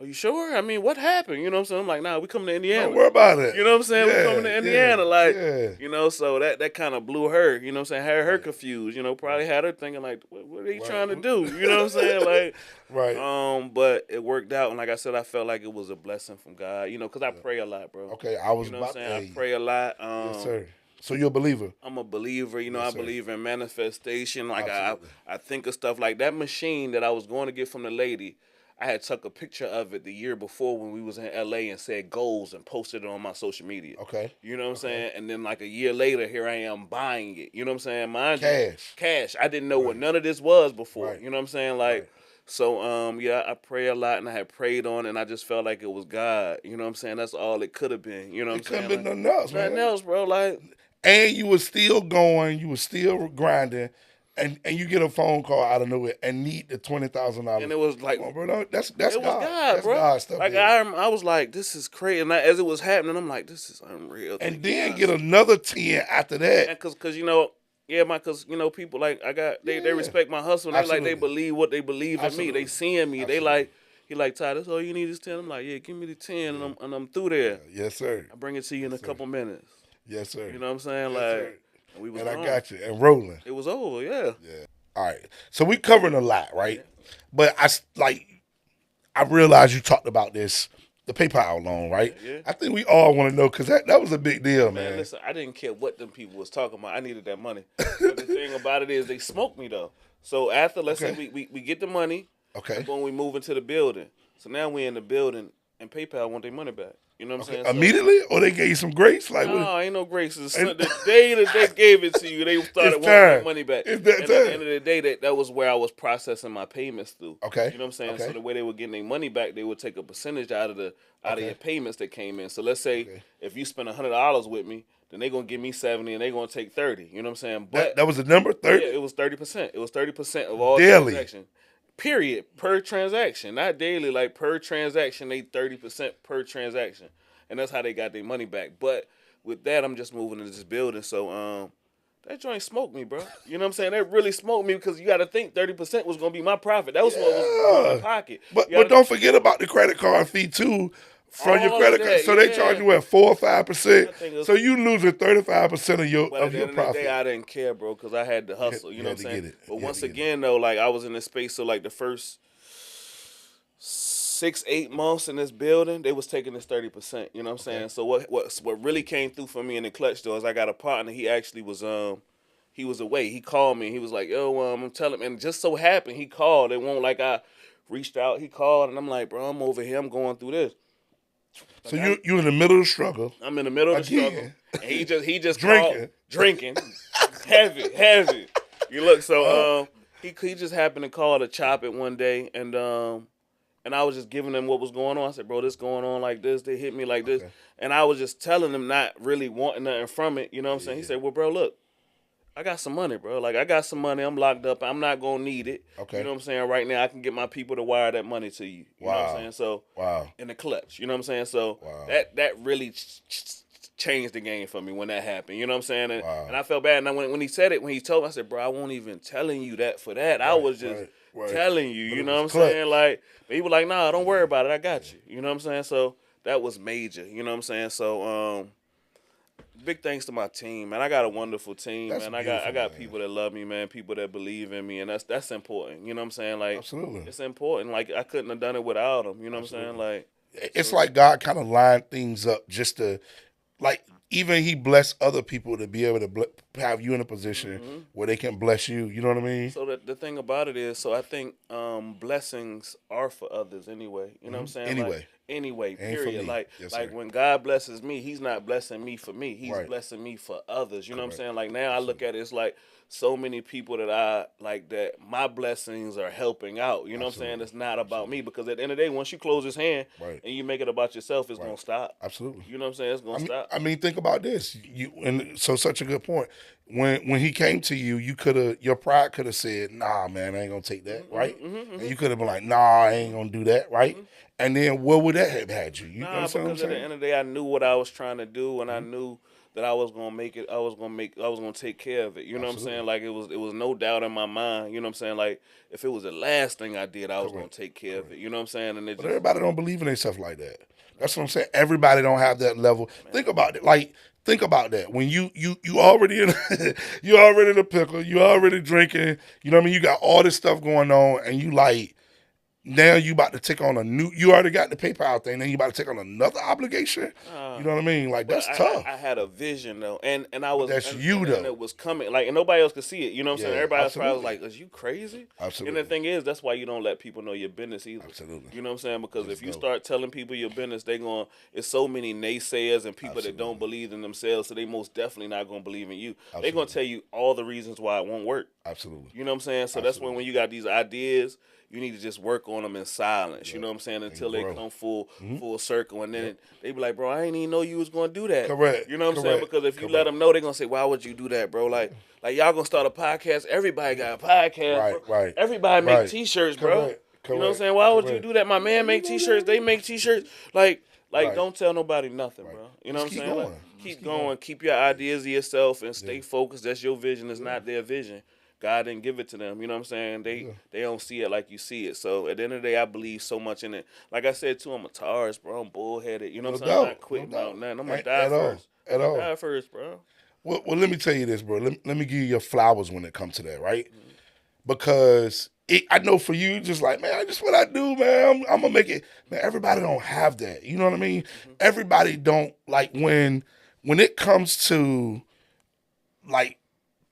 are you sure? I mean, what happened? You know what I'm saying? I'm like, nah, we coming to Indiana. Don't worry about it. You know what I'm saying? Yeah, We coming to Indiana. Like, yeah. you know, so that kind of blew her. You know what I'm saying? Had her confused. You know, probably had her thinking like, what are you trying to do? You know what I'm saying? Like, right. But it worked out. And like I said, I felt like it was a blessing from God. You know, because I pray a lot, bro. Okay, I was You know what about I'm to saying? I pray a lot. Yes, sir. So you're a believer? I'm a believer, you know. Yes, I sir. believe in manifestation. Like Absolutely. I think of stuff like that machine that I was going to get from the lady. I had took a picture of it the year before when we was in LA and said goals and posted it on my social media. Okay. You know what I'm saying? And then like a year later, here I am buying it. You know what I'm saying? Mind Cash. Cash. I didn't know what none of this was before. Right. You know what I'm saying? Like, so yeah, I pray a lot and I had prayed on it and I just felt like it was God. You know what I'm saying? That's all it could have been. You know what I'm saying? It couldn't have been nothing else, man. Nothing else, bro. Like, and you were still going, you were still grinding, and you get a phone call out of nowhere and need the $20,000. And it was like, bro, no, that's it God. was God, That's bro. God stuff. Like I was like, this is crazy. And as it was happening, I'm like, this is unreal. And then get another 10 after that. And cause you know, cause you know, people like they respect my hustle. They Absolutely. like they believe what they believe in Absolutely. me. They seeing me. Absolutely. They like. He like, Ty, that's all you need is 10. I'm like, yeah, give me the 10 and I'm through there. Yes, sir. I bring it to you in a couple minutes. Yes, sir. You know what I'm saying? Yes, like, sir. we was And gone. I got you. And rolling. It was over, yeah. Yeah. All right. So we covering a lot, right? But I realized you talked about this, the PayPal loan, right? Yeah. I think we all want to know because that was a big deal, man. Listen, I didn't care what them people was talking about. I needed that money. But the thing about it is they smoked me though. So after let's say we get the money, okay, when we move into the building. So now we in the building and PayPal want their money back. You know what I'm saying? Immediately, or they gave you some grace? Like, no, ain't no grace. The day that they gave it to you, they started wanting their money back. It's that and time. At the end of the day, that was where I was processing my payments through. Okay. You know what I'm saying? Okay. So the way they were getting their money back, they would take a percentage out of your payments that came in. So let's say if you spend $100 with me, then they're gonna give me 70 and they're gonna take 30. You know what I'm saying? But that was the number 30. Yeah, it was 30%. It was 30% of all daily transactions. Period. Per transaction, not daily. Like per transaction, they 30% per transaction, and that's how they got their money back. But with that, I'm just moving into this building, so that joint smoked me, bro. You know what I'm saying? That really smoked me because you got to think 30% was gonna be my profit. That was what was in my pocket. But don't forget about the credit card fee too. From your credit card, so they charge you at 4 or 5%. So you losing 35% of your profit. At the end of the day, profit. I didn't care, bro, because I had to hustle. You know what I'm saying? But once again, though, like I was in this space, so like the first 6-8 months in this building, they was taking this 30%. You know what I'm saying? So what really came through for me in the clutch though is I got a partner. He actually was he was away. He called me. And he was like, yo, I'm telling him, and just so happened he called. It won't like I reached out. He called, and I'm like, bro, I'm over here. I'm going through this. So you in the middle of the struggle. I'm in the middle of the struggle. And he just drinking, heavy. You look so he just happened to call to chop it one day, and I was just giving him what was going on. I said, bro, this going on like this. They hit me like this, and I was just telling him, not really wanting nothing from it. You know what I'm saying? He said, well, bro, look, I got some money, bro. Like, I got some money. I'm locked up. I'm not going to need it. Okay. You know what I'm saying? Right now, I can get my people to wire that money to you. You know what I'm saying? So, in the clutch. You know what I'm saying? So, that really changed the game for me when that happened. You know what I'm saying? And I felt bad. And when he said it, when he told me, I said, bro, I won't even telling you that for that. I was just telling you. You know what I'm saying? Like, but he was like, nah, don't worry about it. I got you. You know what I'm saying? So, that was major. You know what I'm saying? So, big thanks to my team, man. I got a wonderful team, man. I got people that love me, man. People that believe in me, and that's important. You know what I'm saying? Like, absolutely, it's important. Like, I couldn't have done it without them. You know what I'm saying? Like, it's like God kind of lined things up just to, like, even He blessed other people to be able to have you in a position where they can bless you. You know what I mean? So the thing about it is, so I think blessings are for others anyway. You know what I'm saying? Anyway, period. Like, when God blesses me, He's not blessing me for me. He's blessing me for others. You know what I'm saying? Like, now I look at it, it's like so many people that I like that my blessings are helping out. You know what I'm saying? It's not about me, because at the end of the day, once you close His hand and you make it about yourself, it's gonna stop. Absolutely. You know what I'm saying? It's gonna stop. I mean, think about this. And so such a good point. When He came to you, your pride could have said, "Nah, man, I ain't gonna take that," right? And you could have been like, "Nah, I ain't gonna do that," right? And then where would that have had you? You know what I'm saying? Because at the end of the day, I knew what I was trying to do, and I knew that I was gonna make it. I was gonna take care of it. You know what I'm Absolutely. saying? Like it was no doubt in my mind. You know what I'm saying? Like if it was the last thing I did, I was gonna Correct. take care of Correct. it. You know what I'm saying? And it But just everybody don't believe in themselves like that. That's what I'm saying. Everybody don't have that level. Think man. about it. Like, think about that. When you already in you already in the pickle, you already drinking, you know what I mean? You got all this stuff going on and you like now you about to take on a new you already got the PayPal thing, then you about to take on another obligation. You Uh, know what I mean? Like But that's tough. I had a vision though, and I But was that's you and though. it was coming like and nobody else could see it. You know what I'm saying? Yeah, Everybody else probably was absolutely. like, "Is you crazy?" And the Absolutely. thing is, that's why you don't let people know your business either. Absolutely. You know what I'm saying? Because if Just you go. start telling people your business, they going it's so many naysayers and people that don't Absolutely. believe in themselves, so they most definitely not gonna believe in you. They're gonna Absolutely. tell you all the reasons why it won't work. Absolutely. You know what I'm saying? So that's when Absolutely. you got these ideas, you need to just work on them in silence. You Yep. know what I'm saying? And Until they grow. come Hmm. full circle, and Yep. then they be like, "Bro, I ain't even know you was gonna do that." Correct. You know what I'm saying? Correct. Because if you let Correct. them know, they gonna say, "Why would you do that, bro?" Yeah. Like y'all gonna start a podcast. Everybody got a podcast, Right. bro. Right. Everybody make Right. T-shirts, bro. Correct. You know what I'm Correct. saying? Why would you Correct. do that? My Yeah, man you make know T-shirts. They that. make T-shirts. Like Right. don't tell nobody nothing, Right. bro. You know what Just I'm keep saying? Like going. Just keep keep going. going, keep your ideas to yourself, and Yeah. stay focused. That's your vision. It's Yeah. not their vision. God didn't give it to them. You know what I'm saying? Yeah. They don't see it like you see it. So at the end of the day, I believe so much in it. Like I said too, I'm a Taurus, bro. I'm bullheaded. You know No what I'm saying? I'm not doubt. No quitting about doubt. nothing. I'm gonna Ain't die at all. first. I'm At gonna all. die first, bro. Well, let me tell you this, bro. Let me give you your flowers when it comes to that, right? Mm-hmm. Because I know for you, just like, man, just what I do, man. I'm gonna make it. Man, everybody don't have that. You know what I mean? Mm-hmm. Everybody don't like when it comes to like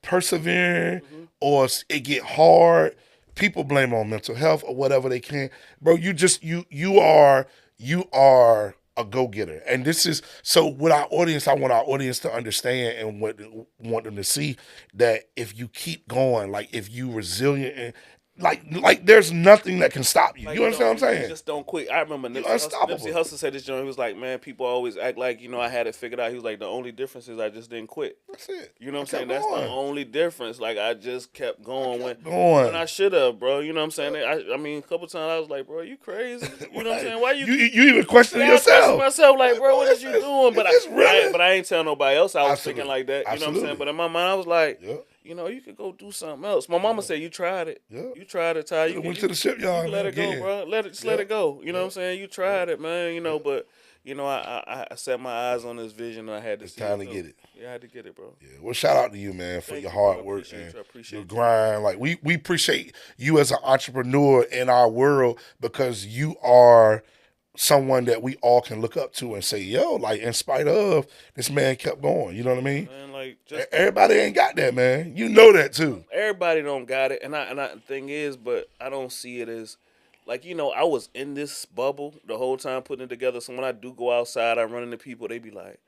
persevering Mm-hmm. or it get hard, people blame on mental health or whatever they can. Bro, you just you are a go getter, and this is so with our audience. I want our audience to understand and want them to see that if you keep going, like if you resilient and like there's nothing that can stop you. Like You understand what I'm you saying? just don't quit. I remember You're Nipsey unstoppable. Hussle said this joint. He was like, man, people always act like I had it figured out. He was like, the only difference is I just didn't quit. That's it. You know what I I'm saying? kept That's the going. only difference. Like I just kept I going kept when going. I should have, bro. You know what I'm saying? I mean, a couple times I was like, bro, you crazy? You know what I'm Right. saying? Why you keep? You even question Yeah, I questioned yourself. myself, like, Like, bro, bro, what is you doing? is this really? But I ain't tell nobody else I was thinking Absolutely. like that. You know what I'm saying? Absolutely. But in my mind, I was like, Yeah. you could go do something else. My mama Yeah. said you tried it. Yeah. You tried it, Ty. Could have went to the You shipyard can let man it go, again. bro. Let Yeah. it go. You know what Yeah. I'm saying? You Yeah. tried it, man. Yeah. But I set my eyes on this vision and I had to It's see time it to through. get it. Yeah, I had to get it, bro. Yeah. Well, shout out to you, man, for your Thank you, bro. I hard work appreciate and you. I your appreciate you. grind. Like we appreciate you as an entrepreneur in our world because you are someone that we all can look up to and say, yo, like in spite of this man kept going. You know what I mean? Man, like just Everybody ain't got that, man. You know that too. everybody don't got it, the thing is, but I don't see it as like I was in this bubble the whole time putting it together. So when I do go outside, I run into people. They be like,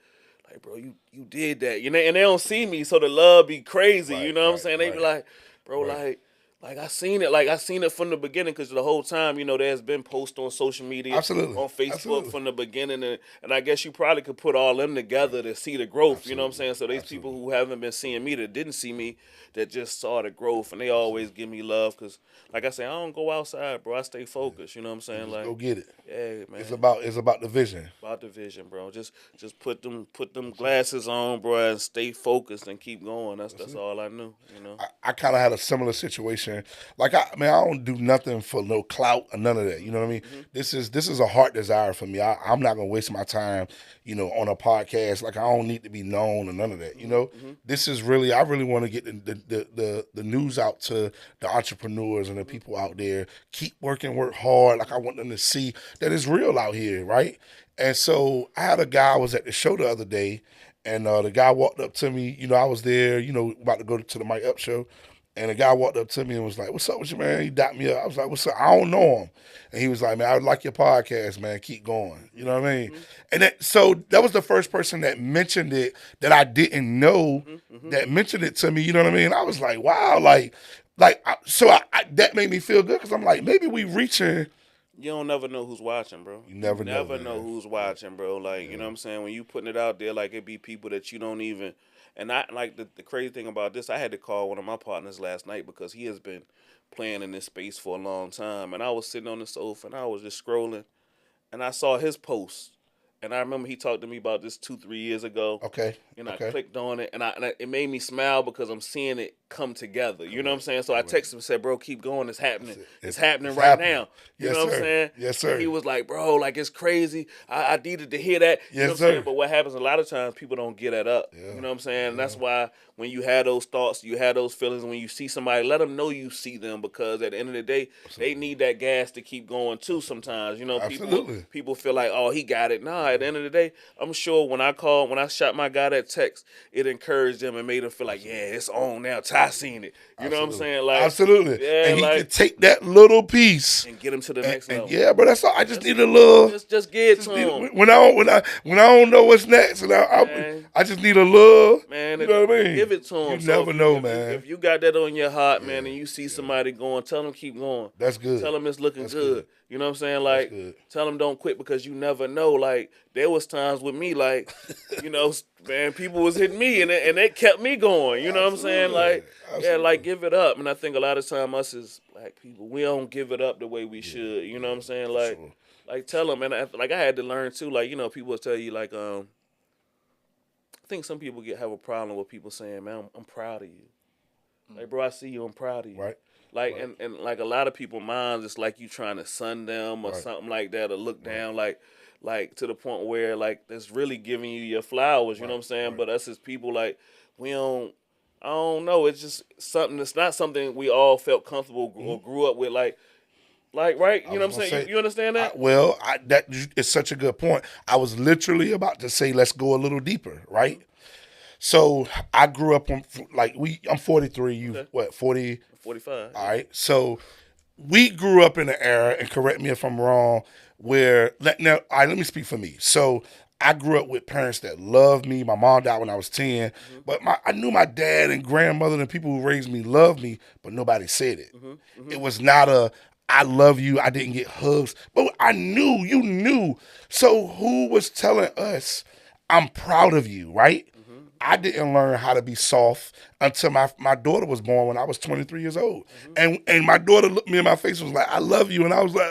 bro, you did that, and they don't see me, so the love be crazy. You Right, know what I'm right, saying? They be right, like, bro, right. like I seen it from the beginning because the whole time, there's been posts on social media, Absolutely. on Facebook Absolutely. from the beginning, and I guess you probably could put all them together to see the growth. You know what I'm Absolutely. saying? So these people Absolutely. who haven't been seeing me, that didn't see me, that just saw the growth, and they always Absolutely. give me love because, like I say, I don't go outside, bro. I stay Yeah. focused. You know what I'm You saying? just Like, go get it. yeah, man. It's about the vision. About the vision, bro. Just put them That's it. glasses on, bro, and stay focused and keep going. That's That's it. all I knew, you know. I kind of had a similar situation. Like I don't do nothing for no clout or none of that. You know what I mean? Mhm. This is a heart desire for me. I'm not gonna waste my time, on a podcast. Like I don't need to be known or none of that. Mhm. Mhm. This is really I really want to get the news out to the entrepreneurs and the Mhm. people out there. Keep working, work hard. Like I want them to see that it's real out here, right? And so I had a guy I was at the show the other day, and the guy walked up to me. I was there, about to go to the Mike Up show. And the guy walked up to me and was like, "What's up with you, man?" He dapped me up. I was like, "What's up?" I don't know him. And he was like, "Man, I like your podcast, man. Keep going." You know what I mean? Mhm. And so that was the first person that mentioned it that I didn't know Mhm. Mhm. that mentioned it to me. You know what I mean? I was like, "Wow!" That made me feel good because I'm like, maybe we reaching. You don't never know who's watching, bro. You You never know, never know man. who's watching, bro. Like, you know Yeah. what I'm saying? When you putting it out there, like it be people that you don't even. And I like the crazy thing about this. I had to call one of my partners last night because he has been playing in this space for a long time. And I was sitting on the sofa and I was just scrolling, and I saw his post, And I remember he talked to me about this 2-3 years ago. Okay. And I Okay. clicked on it, and it made me smile because I'm seeing it come together. You know what I'm Correct. saying? So I Correct. texted him and said, "Bro, keep going. It's That's happening. it. It's It's happening right happening. now." You Yes, know what I'm sir. saying? Yes, And he sir. was like, "Bro, like it's crazy. I needed to hear that." You know what Yes, I'm saying? sir. But what happens a lot of times, people don't get that up. Yeah. You know what I'm saying? And Yeah. that's why when you have those thoughts, you have those feelings. When you see somebody, let them know you see them, because at the end of the day, they Absolutely. need that gas to keep going too. Sometimes, you know, Absolutely. people feel like, "Oh, he got it." Nah, at the end of the day, I'm sure when I shot my guy that text, it encouraged them and made them feel like, Absolutely. yeah, it's on now. Ty seen it. You know what I'm Absolutely. saying? Like, Absolutely. yeah, And he like, could take that little piece and get him to the and, next and level. yeah, but that's all. I just Just, need a little. just get it Just to need him, when I don't know what's next, and man. I just need a little. Man, You know what I mean? give it to You him. So never know, if man. you got that on your heart, man, Yeah, and you see yeah. somebody going, tell them keep going. That's good. Tell them it's looking That's good. good. You know what I'm saying? That's Like, good. tell them don't quit, because you never know. Like, there was times with me, like, you know, man, people was hitting me, and it kept me going. You know what I'm saying? Absolutely. Like, yeah, like Absolutely. give it up. And I think a lot of time us as black people, we don't give it up the way we Yeah, should. You know what yeah, I'm saying? for sure. Like For tell sure. them, and like I had to learn too. Like, you know, people will tell you like I think some people have a problem with people saying, "Man, I'm proud of you." Like, bro, I see you. I'm proud of you. Right. Like, Right. and like a lot of people minds, it's like you trying to sun them or Right. something like that, or look Right. down, like to the point where like that's really giving you your flowers. You know Right. what I'm saying? Right. But us as people, like we don't. I don't know. It's just something. It's not something we all felt comfortable Hmm. or grew up with. Like right. I You know was what I'm gonna saying? say, You understand that? that is such a good point. I was literally about to say, let's go a little deeper, Mm-hmm. right? So I grew up on like I'm 43. You Okay. what 40? 45. All Yeah. right. So we grew up in an era, and correct me if I'm wrong, where now all right, let me speak for me. So I grew up with parents that loved me. My mom died when I was 10, Mm-hmm. but I knew my dad and grandmother and people who raised me loved me, but nobody said it. Mm-hmm. Mm-hmm. It was not a I love you. I didn't get hugs, but I knew you knew. So who was telling us I'm proud of you, right? Mm-hmm. I didn't learn how to be soft until my daughter was born when I was 23 years old. Mm-hmm. And my daughter looked me in my face and was like, I love you. And I was like,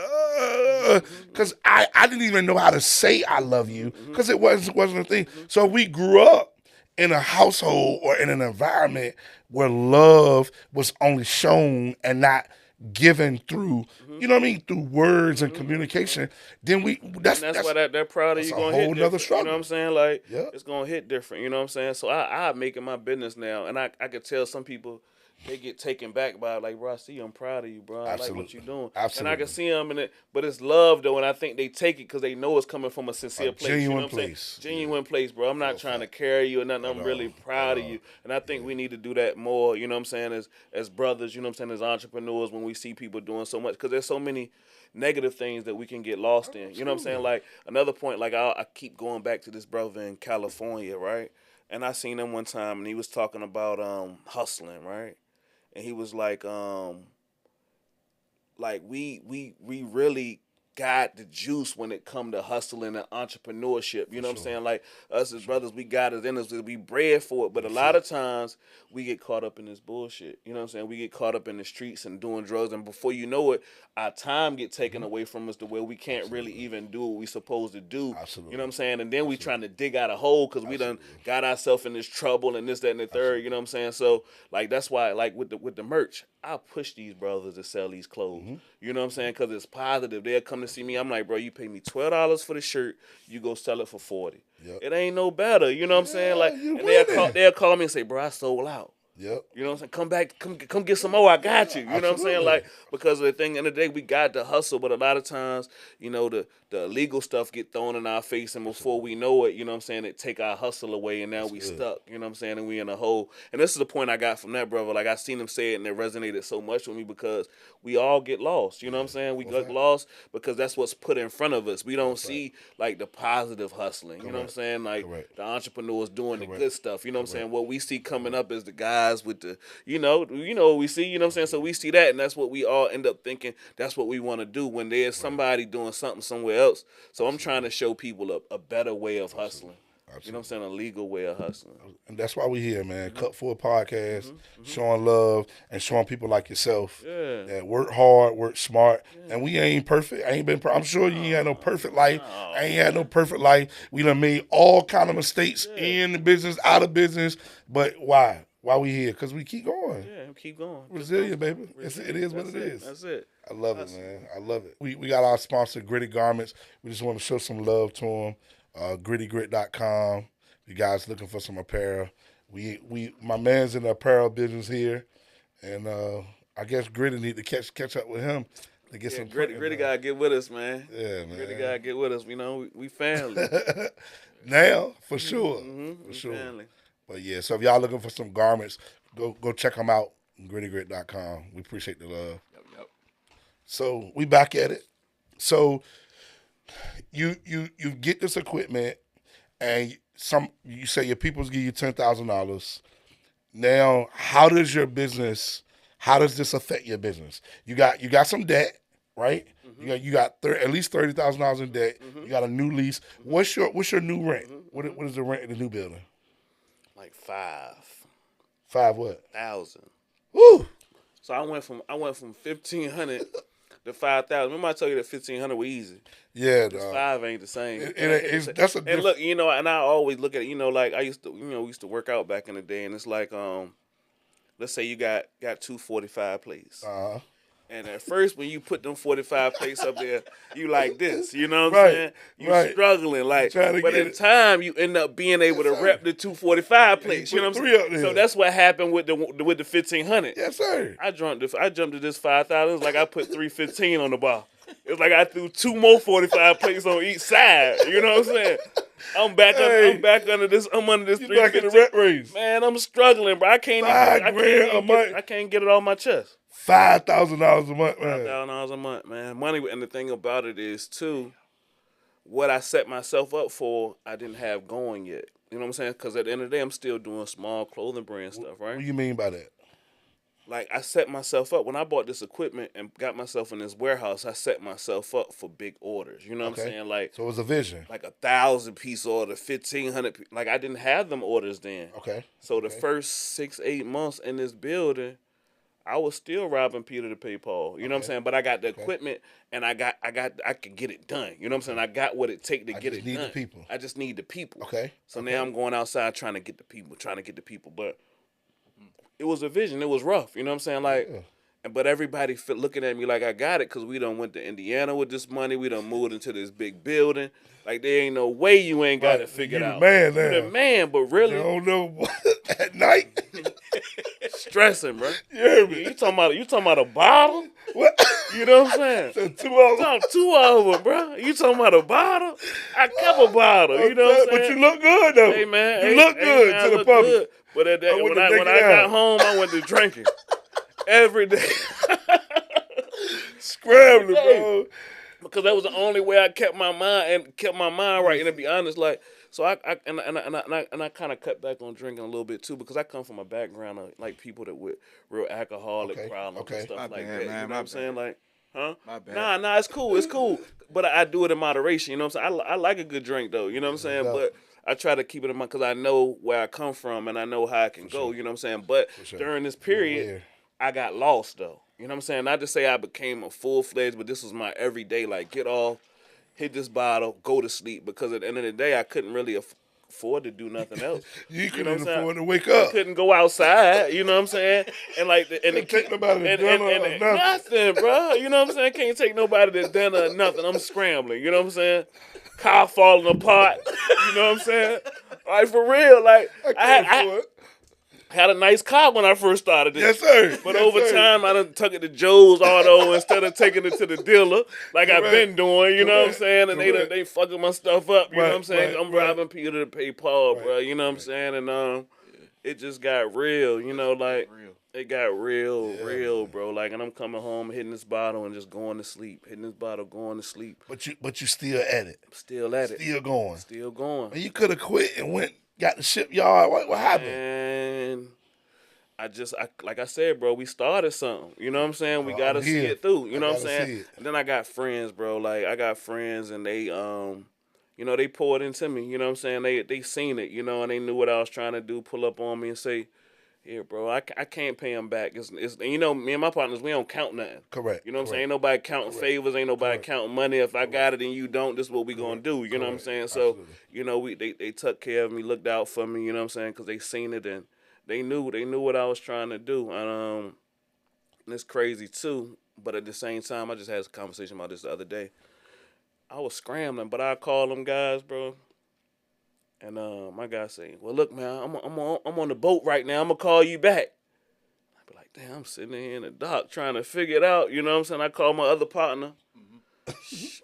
Mm-hmm. because I didn't even know how to say I love you Mm-hmm. because it wasn't a thing. Mm-hmm. So we grew up in a household or in an environment where love was only shown and not given through, Mm-hmm. you know what I mean, through words and Mm-hmm. communication. Then And that's why that proud of that's you a gonna hit whole nother different. You know what I'm struggle. saying? Like Yep. it's gonna hit different. You know what I'm saying? So I make it my business now, and I could tell some people they get taken back by it, like, bro, I see you, I'm proud of you, bro. I like what you're Absolutely. doing, and I can Absolutely. see them in it. But it's love though, and I think they take it because they know it's coming from a A sincere place. You know genuine what I'm saying? place. Yeah. Genuine place, bro. I'm For not a trying to fact. carry you or nothing. At I'm really all. At proud of all. you, and I think Yeah. we need to do that more. You know what I'm saying? As brothers, you know what I'm saying? As entrepreneurs, when we see people doing so much, because there's so many negative things that we can get lost in. You know what I'm saying? Absolutely. Like another point, like I keep going back to this brother in California, right? And I seen him one time, and he was talking about hustling, right? And he was like we really got the juice when it come to hustling and entrepreneurship. You For know what I'm sure. saying? Like us For as sure. brothers, we got it in us. We bred for it. But a That's lot it. of times we get caught up in this bullshit. You know what I'm saying? We get caught up in the streets and doing drugs, and before you know it, our time get taken Hmm. away from us to where we can't really Absolutely. even do what we supposed to do. You know what Absolutely. I'm saying? And then we trying Absolutely. to dig out a hole because we done Absolutely. got ourselves in this trouble and this, that, and the third. You Absolutely. know what I'm saying? So like that's why like with the merch, I push these brothers to sell these clothes. Hmm. You know what I'm saying? Because it's positive. They'll come to see me. I'm like, bro, you pay me $12 for the shirt. You go sell it for 40. Yep. It ain't no better. You know what I'm saying? Yeah, Like, you and winning. they'll call me and say, bro, I sold out. Yep. You know what I'm saying? Come back, come get some more. I got you. You know what I'm saying? Absolutely. Like because of the thing in the day, we got to hustle, but a lot of times, you know, the illegal stuff get thrown in our face, and before Absolutely. we know it, you know what I'm saying, it take our hustle away, and now That's we good. stuck. You know what I'm saying? And we in a hole. And this is the point I got from that brother. Like I seen him say it, and it resonated so much with me because we all get lost. You know what I'm Yeah. saying? We For a get fact. lost because that's what's put in front of us. We For a don't fact. see like the positive hustling. You know what I'm Correct. saying? Like Correct. the entrepreneurs doing the Correct. good stuff. You know what I'm Correct. saying? What we see coming Correct. up is the guys with the you know what we see, you know what I'm saying? So we see that, and that's what we all end up thinking that's what we want to do when there's Right. somebody doing something somewhere else. So I'm trying Absolutely. to show people a better way of Absolutely. hustling. You know what I'm saying? A legal way of hustling. And that's why we here, man. Cut for a podcast, showing love and showing people like yourself that work hard, work smart. And we ain't perfect. I ain't been. I'm sure you ain't had no perfect life. I ain't had no perfect life. We done made all kind of mistakes in the business, out of business. But why? Why we here? Because we keep going. Yeah, keep going. Resilient, baby. It is what it is. That's it. I love it, man. I love it. We got our sponsor, Gritty Garments. We just want to show some love to them. GrittyGrit.com. If you guys looking for some apparel, my man's in the apparel business here, and I guess Gritty need to catch up with him to get some. Gritty gotta get with us, man. Yeah, man. Gritty gotta get with us. You know, we family. Now, for sure, for sure. Family. But yeah, so if y'all looking for some garments, go check them out. GrittyGrit.com. We appreciate the love. Yep. So we back at it. So you get this equipment, and you say your peoples give you $10,000. Now, how does this affect your business? You got some debt, right? You got at least $30,000 in debt. You got a new lease. What's your new rent? What is the rent in the new building? Like 5. 5 what? 1,000. Woo! So I went from 1,500 to 5,000. Remember I told you that 1,500 was easy. Yeah, 5 ain't the same. And look, you know, and I always look at it, you know, like we used to work out back in the day, and it's like, let's say you got 245 plates. And at first, when you put them 45 plates up there, you like this, you know what I'm saying? You struggling, like, but in time, you end up being able to rep the 245 plates, you know what I'm saying? So that's what happened with the 1,500. Yes, sir. I jumped to this 5,000. It was like I put 315 on the bar. It was like I threw 2 more 45 plates on each side. You know what I'm saying? I'm back under this. I'm under this. You back in the rat race, man. I'm struggling, bro. I can't get it off my chest. $5,000 a month, man. $5,000 a month, man. Money, and the thing about it is too, what I set myself up for, I didn't have going yet. You know what I'm saying? Because at the end of the day, I'm still doing small clothing brand stuff, right? What do you mean by that? Like, I set myself up when I bought this equipment and got myself in this warehouse. I set myself up for big orders. You know what I'm saying? Like, so it was a vision. Like 1,000-piece order, 1,500. Like, I didn't have them orders then. Okay. So the first 6-8 months in this building, I was still robbing Peter to pay Paul. You know what I'm saying? But I got the equipment, and I could get it done. You know what I'm saying? I got what it take to get it done. The people. I just need the people. Okay. So now I'm going outside trying to get the people. But it was a vision. It was rough. You know what I'm saying? Like, but everybody looking at me like I got it because we done went to Indiana with this money. We done moved into this big building. Like, there ain't no way you ain't got it figured out. Man, now. You the man, but really. You don't know at night. Stressing, bro. You heard me? You talking about a bottle? What? You know what I'm saying? So 2 hours. 2 hours, bro. You talking about a bottle? I kept a bottle. You know what I'm saying? But you look good though. Hey man, you look good to the public. Good. But when I got home, I went to drinking every day. Scrambling, bro. Because that was the only way I kept my mind right. And to be honest, like, so I kind of cut back on drinking a little bit too, because I come from a background of like people that with real alcoholic problems and stuff like that. Man, you know what I'm saying? Like, huh? My bad. Nah, it's cool. But I do it in moderation. You know what I'm saying? I like a good drink though. You know what I'm saying? But I try to keep it in mind because I know where I come from and I know how I can go. You know what I'm saying? But during this period, I got lost though. You know what I'm saying? Not to say I became a full-fledged, but this was my everyday, like, get off, hit this bottle, go to sleep. Because at the end of the day, I couldn't really afford to do nothing else. You couldn't afford to wake up. I couldn't go outside, you know what I'm saying? And like, take nobody to dinner or nothing, bro. You know what I'm saying? Can't take nobody to dinner or nothing. I'm scrambling, you know what I'm saying? Car falling apart, you know what I'm saying? Like, for real, like, I had a nice car when I first started this. Yes, sir. But over time, I done took it to Joe's Auto instead of taking it to the dealer like I've been doing, you know what I'm saying? And they fucking my stuff up, you know what I'm saying? I'm robbing Peter to pay Paul, bro, you know what I'm saying? And it just got real, you know, like, it got real, bro. Like, and I'm coming home, hitting this bottle and just going to sleep. Hitting this bottle, going to sleep. But you still at it. Still at it. Still going. Still going. And you could have quit and got the shipyard. What happened? And like I said, bro, we started something. You know what I'm saying? We gotta see it through. You know what I'm saying? And then I got friends, bro. Like, I got friends and they, you they poured into me. You know what I'm saying? They seen it, and they knew what I was trying to do. Pull up on me and say, "Yeah, bro, I can't pay them back." It's me and my partners, we don't count nothing. Correct. You know what I'm saying? Ain't nobody counting favors. Ain't nobody counting money. If I got it and you don't, this is what we gonna do. You know what I'm saying? So they took care of me, looked out for me. You know what I'm saying? Because they seen it and they knew what I was trying to do. And it's crazy too. But at the same time, I just had a conversation about this the other day. I was scrambling, but I called them guys, bro. And my guy saying, "Well, look, man, I'm on the boat right now. I'm gonna call you back." I be like, "Damn, I'm sitting here in the dock trying to figure it out." You know what I'm saying? I call my other partner.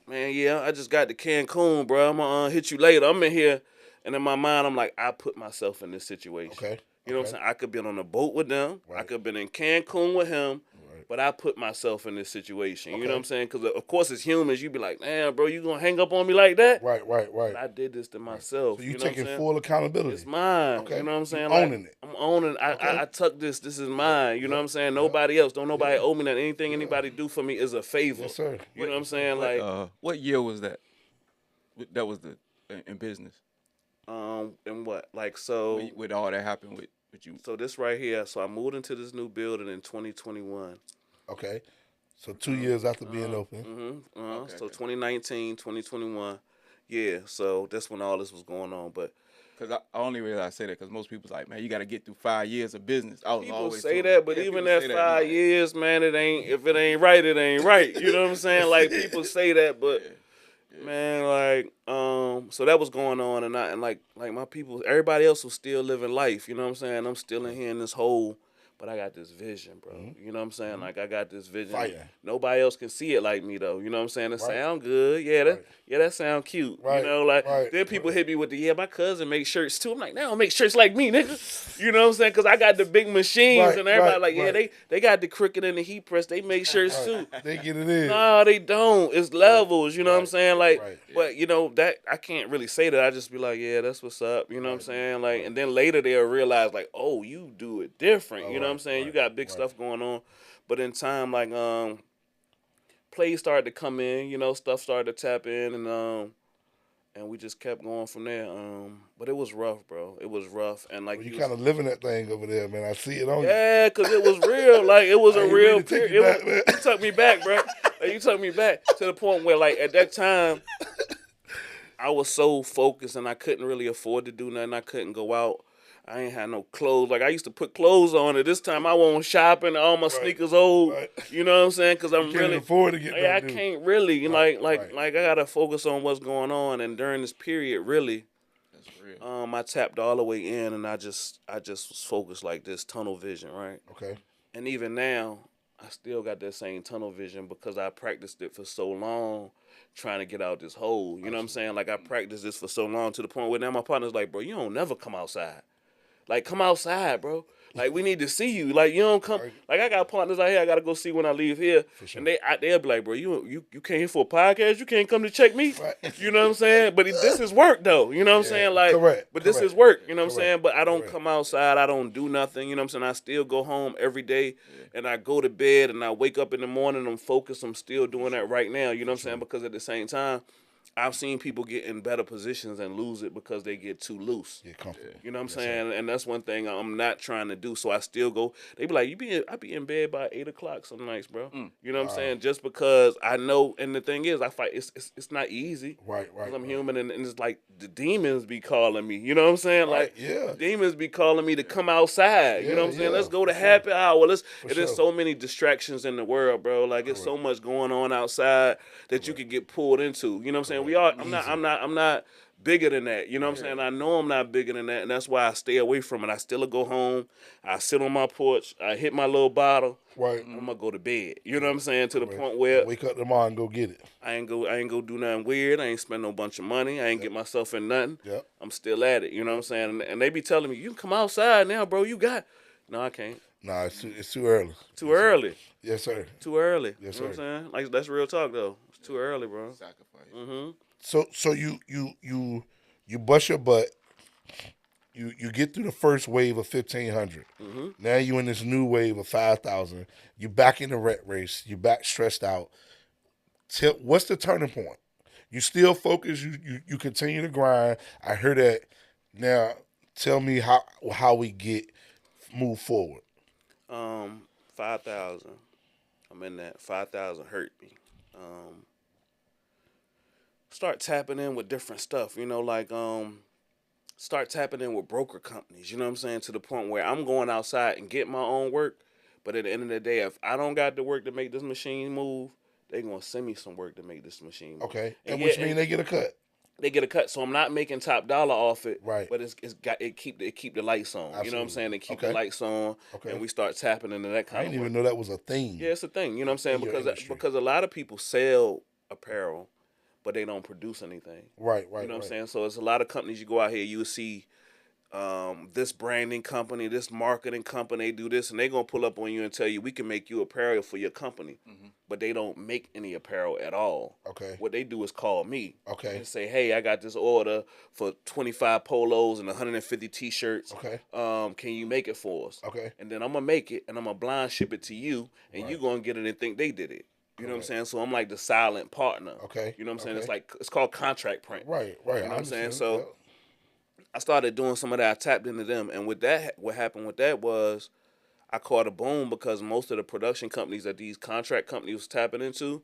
Man, yeah, I just got to Cancun, bro. I'm gonna hit you later. I'm in here, and in my mind, I'm like, I put myself in this situation. Okay. You know what I'm saying? I could be on a boat with them. I could have been in Cancun with him. But I put myself in this situation. You know what I'm saying? Because, of course, as humans, you be like, "Damn, bro, you going to hang up on me like that?" Right. But I did this to myself. So you know taking what I'm full accountability. It's mine. Okay. You know what I'm saying? Owning it. I'm owning. I took this. This is mine. You know what I'm saying? Nobody else. Don't nobody owe me nothing. Anything anybody do for me is a favor. Yes, sir. You know what I'm saying? What year was that? That was in business. And what? Like, so. With all that happened with you. So this right here. So I moved into this new building in 2021. Okay. So 2 years after being open. So 2019, 2021. Yeah, so that's when all this was going on. But because I only reason I say that because most people's like, man, you got to get through 5 years of business. I was people always say told, that, but even that 5 years, man, it ain't. If it ain't right, it ain't right. You know what I'm saying? Like people say that, but man, like, so that was going on, and like my people, everybody else was still living life. You know what I'm saying? I'm still in here in this hole. But I got this vision, bro. You know what I'm saying? Like, I got this vision. Fighting. Nobody else can see it like me, though. You know what I'm saying? It sound good. Yeah, that sound cute. You know, like, then people hit me with my cousin makes shirts, too. I'm like, now make shirts like me, nigga. You know what I'm saying? Because I got the big machines, and everybody they got the Cricut and the heat press. They make shirts, too. They get it in. No, they don't. It's levels, you know what I'm saying? Like, but, that I can't really say that. I just be like, yeah, that's what's up. You know what I'm saying? Like, and then later they'll realize, like, oh, you do it different. You know what I'm saying? You got big stuff going on. But in time, like, plays started to come in, stuff started to tap in, and we just kept going from there. But it was rough, bro. It was rough. And, like, you kind of living that thing over there, man. I see it on you. Yeah, because it was real. Like, it was a real period. You took me back, bro. Like, you took me back to the point where, like, at that time, I was so focused and I couldn't really afford to do nothing. I couldn't go out. I ain't had no clothes. Like, I used to put clothes on. At this time, I won't shopping. All my sneakers old. You know what I'm saying? Because I'm really afford to get. I can't really like I gotta focus on what's going on. And during this period, really, that's real. I tapped all the way in, and I just was focused like this, tunnel vision, right? Okay. And even now, I still got that same tunnel vision because I practiced it for so long, trying to get out this hole. You know what I'm saying? Like, I practiced this for so long to the point where now my partner's like, bro, you don't never come outside. Like, come outside, bro. Like, we need to see you. Like, you don't come. Like, I got partners out here I got to go see when I leave here. Sure. And they'll be like, bro, you came here for a podcast? You can't come to check me? Right. You know what I'm saying? But this is work, though. You know what I'm saying? Like, but this is work. You know what I'm saying? But I don't come outside. I don't do nothing. You know what I'm saying? I still go home every day, and I go to bed, and I wake up in the morning. I'm focused. I'm still doing that right now. You know what I'm saying? Because at the same time, I've seen people get in better positions and lose it because they get too loose. Get comfortable. You know what I'm saying? And that's one thing I'm not trying to do. So I still go. They be like, I be in bed by 8 o'clock some nights, bro. You know what I'm saying? Just because I know. And the thing is, I fight. It's not easy. Right. Because I'm human, and it's like the demons be calling me. You know what I'm saying? Like, demons be calling me to come outside. You know what I'm saying? Let's go to happy hour. There's so many distractions in the world, bro. Like, it's so much going on outside that you could get pulled into. You know what I'm saying? I'm not bigger than that. You know what I'm saying? I know I'm not bigger than that, and that's why I stay away from it. I still go home. I sit on my porch. I hit my little bottle. Right. I'm gonna go to bed. You know what I'm saying? To the point where wake up tomorrow and go get it. I ain't go do nothing weird. I ain't spend no bunch of money. I ain't get myself in nothing. Yep. I'm still at it. You know what I'm saying? And they be telling me, you can come outside now, bro. You got. No, I can't. Nah, it's too early. Too early. Yes, sir. Too early. Yes, you know sir. what I'm saying? Like, that's real talk though. It's too early, bro. Sacrifice. So you bust your butt. You get through the first wave of 1,500. Now you in this new wave of 5,000. You back in the rat race. You back stressed out. What's the turning point? You still focus. You continue to grind. I heard that. Now, tell me how we move forward. 5,000. I'm in that. 5,000 hurt me. Um, Start tapping in with different stuff. Like start tapping in with broker companies. You know what I'm saying? To the point where I'm going outside and get my own work. But at the end of the day, if I don't got the work to make this machine move, they gonna send me some work to make this machine move. Okay, and which means they get a cut. They get a cut, so I'm not making top dollar off it. Right. But it keep the lights on. Absolutely. You know what I'm saying? They keep Okay. the lights on, Okay. and we start tapping into that kind I of didn't work. even know that was a thing. Yeah, it's a thing. You know what I'm saying? In your industry. Because a lot of people sell apparel, but they don't produce anything. Right. You know what I'm saying? So it's a lot of companies you go out here, you see this branding company, this marketing company, they do this, and they're going to pull up on you and tell you, we can make you apparel for your company. Mm-hmm. But they don't make any apparel at all. Okay. What they do is call me. Okay. And say, hey, I got this order for 25 polos and 150 t-shirts. Okay. Can you make it for us? Okay. And then I'm going to make it, and I'm going to blind ship it to you, and Right. you're going to get it and think they did it. You know what I'm Correct. saying? So I'm like the silent partner. Okay. You know what I'm saying? Okay. It's called contract print. Right. You know what I'm saying? So I started doing some of that. I tapped into them, and with that, what happened with that was I caught a boom because most of the production companies that these contract companies was tapping into,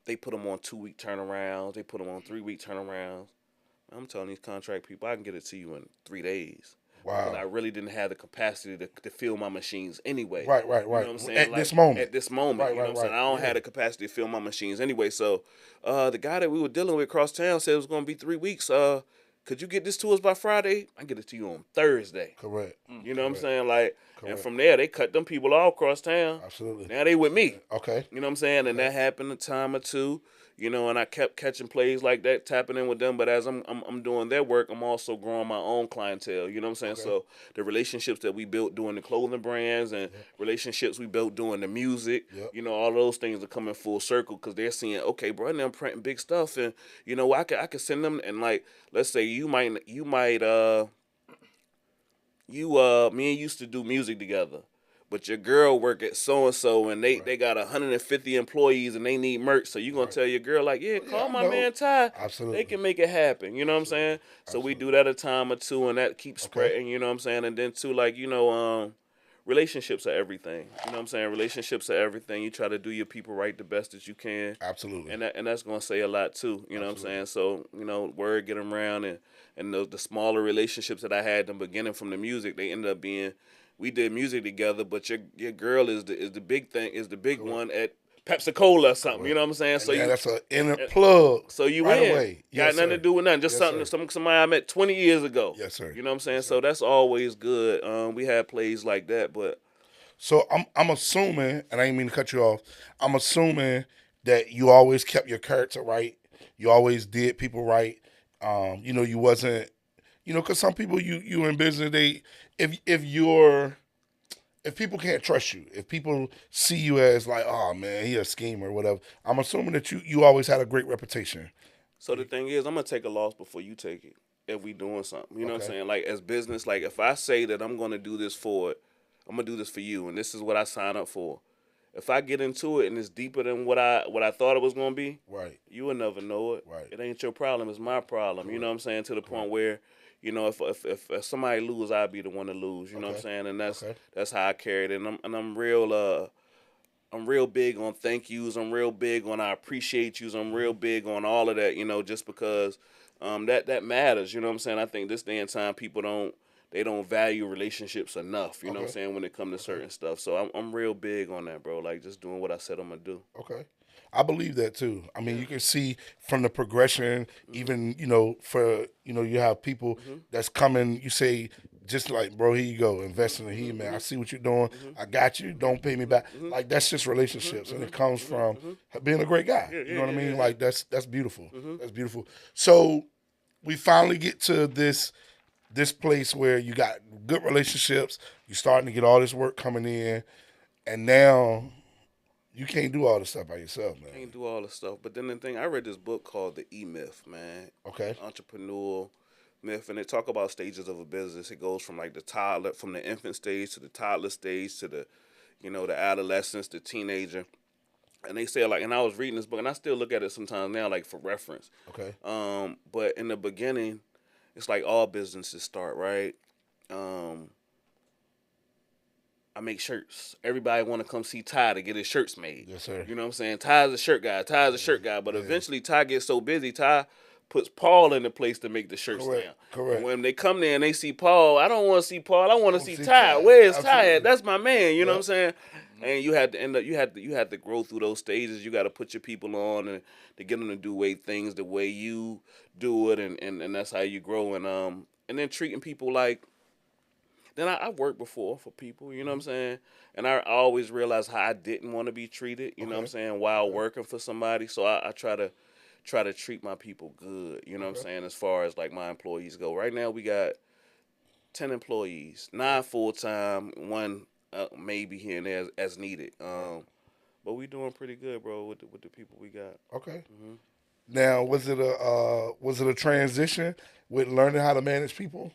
they put them on 2-week turnarounds. They put them on 3-week turnarounds. I'm telling these contract people, I can get it to you in 3 days. Wow. Because I really didn't have the capacity to fill my machines anyway. Right. You know what I'm saying? At this moment. At this moment. Right, you know what I'm saying? right. I don't Yeah. have the capacity to fill my machines anyway. So the guy that we were dealing with across town said it was going to be 3 weeks. Could you get this to us by Friday? I get it to you on Thursday. Correct. You know what I'm saying? Like, Correct. and from there, they cut them people all across town. Absolutely. Now they with me. Okay. You know what I'm saying? And that happened a time or two, and I kept catching plays like that, tapping in with them. But as I'm doing their work, I'm also growing my own clientele. You know what I'm saying? Okay. So the relationships that we built doing the clothing brands and relationships we built doing the music, Yep. all those things are coming full circle because they're seeing, okay, bro, and I'm printing big stuff, and I could send them, and like, let's say me and you used to do music together. But your girl work at so-and-so, and they got 150 employees, and they need merch. So you going to tell your girl, like, call my man Ty. Absolutely. They can make it happen. You know what I'm saying? So we do that a time or two, and that keeps spreading. You know what I'm saying? And then, too, like, relationships are everything. You know what I'm saying? Relationships are everything. You try to do your people right the best that you can. Absolutely. And that's going to say a lot, too. You know what I'm saying? So, word get them around, and the smaller relationships that I had in the beginning from the music, they ended up being... We did music together, but your girl is the big thing, is the big one at Pepsi Cola or something. You know what I'm saying? So that's an inner plug. So you right win. away. Got nothing to do with nothing. Just somebody I met 20 years ago. Yes, sir. You know what I'm saying? So that's always good. We had plays like that, but so I'm assuming, and I didn't mean to cut you off. I'm assuming that you always kept your character right. You always did people right. You wasn't. Because some people you in business, if people can't trust you, if people see you as like, oh man, he a schemer or whatever, I'm assuming that you always had a great reputation. So the thing is, I'm gonna take a loss before you take it if we doing something. You know what I'm saying? Like as business, like if I say that I'm gonna do this for it, I'm gonna do this for you, and this is what I sign up for. If I get into it and it's deeper than what I thought it was gonna be, right, you will never know it. Right. It ain't your problem, it's my problem. Correct. You know what I'm saying? To the point where, if somebody lose, I'd be the one to lose. You know what I'm saying? And that's how I carry it. And I'm real big on thank yous. I'm real big on I appreciate yous. I'm real big on all of that. Just because that matters. You know what I'm saying? I think this day and time people don't value relationships enough. You know what I'm saying, when it comes to certain stuff. So I'm real big on that, bro. Like just doing what I said I'm gonna do. Okay. I believe that too. I mean, you can see from the progression, even, for, you have people that's coming, you say, just like, bro, here you go, invest in the heat, man. I see what you're doing. I got you. Don't pay me back. Like, that's just relationships. And it comes from being a great guy. You know what I mean? Like, that's beautiful. That's beautiful. So we finally get to this place where you got good relationships. You're starting to get all this work coming in. And now... you can't do all this stuff by yourself, man. Can't do all the stuff. But then the thing, I read this book called The E-Myth, man. Okay. Entrepreneurial myth, and it talk about stages of a business. It goes from like from the infant stage to the toddler stage to the, the adolescence, the teenager. And they say like, and I was reading this book, and I still look at it sometimes now, like for reference. Okay. But in the beginning, it's like all businesses start, right? I make shirts. Everybody want to come see Ty to get his shirts made. Yes, sir. You know what I'm saying? Ty's a shirt guy. Ty's a shirt guy. But eventually, Ty gets so busy, Ty puts Paul in the place to make the shirts now. Correct. And when they come there and they see Paul, I don't want to see Paul. I want to see Ty. Ty. Where's Ty Absolutely. at? That's my man. You know what I'm saying? And you had to end up. You had to grow through those stages. You got to put your people on and to get them to do things the way you do it, and that's how you grow. And then treating people like. Then I worked before for people, you know what I'm saying? And I always realized how I didn't want to be treated, you know what I'm saying, while working for somebody. So I try to treat my people good, you know what I'm saying, as far as like my employees go. Right now we got 10 employees, 9 full-time, 1 maybe here and there as needed. But we doing pretty good, bro, with the people we got. Okay. Now, was it a transition with learning how to manage people?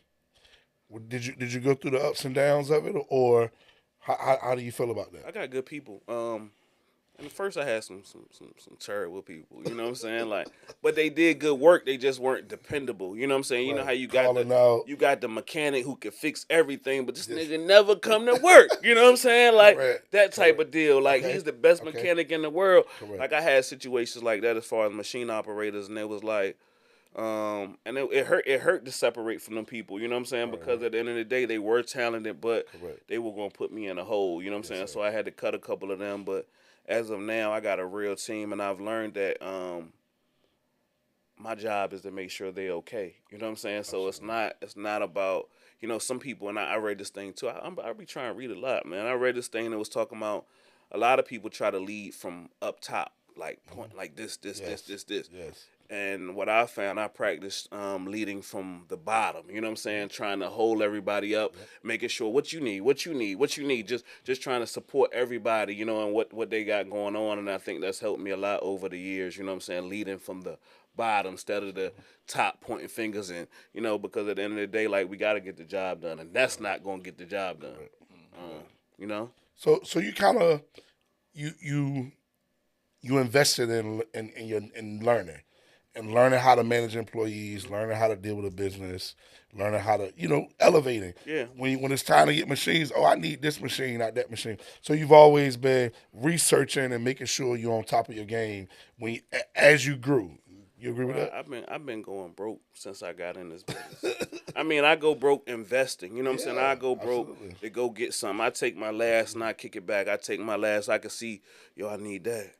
Did you go through the ups and downs of it, or how do you feel about that? I got good people. And at first I had some terrible people, you know what I'm saying? Like, but they did good work. They just weren't dependable. You know what I'm saying? You know how you got the mechanic who could fix everything, but this nigga never come to work. You know what I'm saying? Like that type of deal. Like he's the best mechanic in the world. Like I had situations like that as far as machine operators, and it was like. And it hurt to separate from them people, you know what I'm saying? Because at the end of the day, they were talented, but they were going to put me in a hole, you know what I'm saying? So I had to cut a couple of them, but as of now, I got a real team, and I've learned that my job is to make sure they're okay, you know what I'm saying? So it's not about, you know, some people, and I read this thing too, I be trying to read a lot, man. I read this thing that was talking about a lot of people try to lead from up top, like point, like this. Yes. And what I found, I practiced leading from the bottom. You know what I'm saying? Trying to hold everybody up, making sure what you need. Just trying to support everybody, you know, and what they got going on. And I think that's helped me a lot over the years. You know what I'm saying? Leading from the bottom instead of the top, pointing fingers in. You know, because at the end of the day, like we got to get the job done, and that's not going to get the job done. You know. So you kind of you invested in learning. And learning how to manage employees, learning how to deal with a business, learning how to, elevating. Yeah. When it's time to get machines, I need this machine, not that machine. So you've always been researching and making sure you're on top of your game as you grew. You agree with that? I've been going broke since I got in this business. I mean, I go broke investing. You know what I'm saying? I go broke to go get something. I take my last and I kick it back. I take my last. I can see, I need that.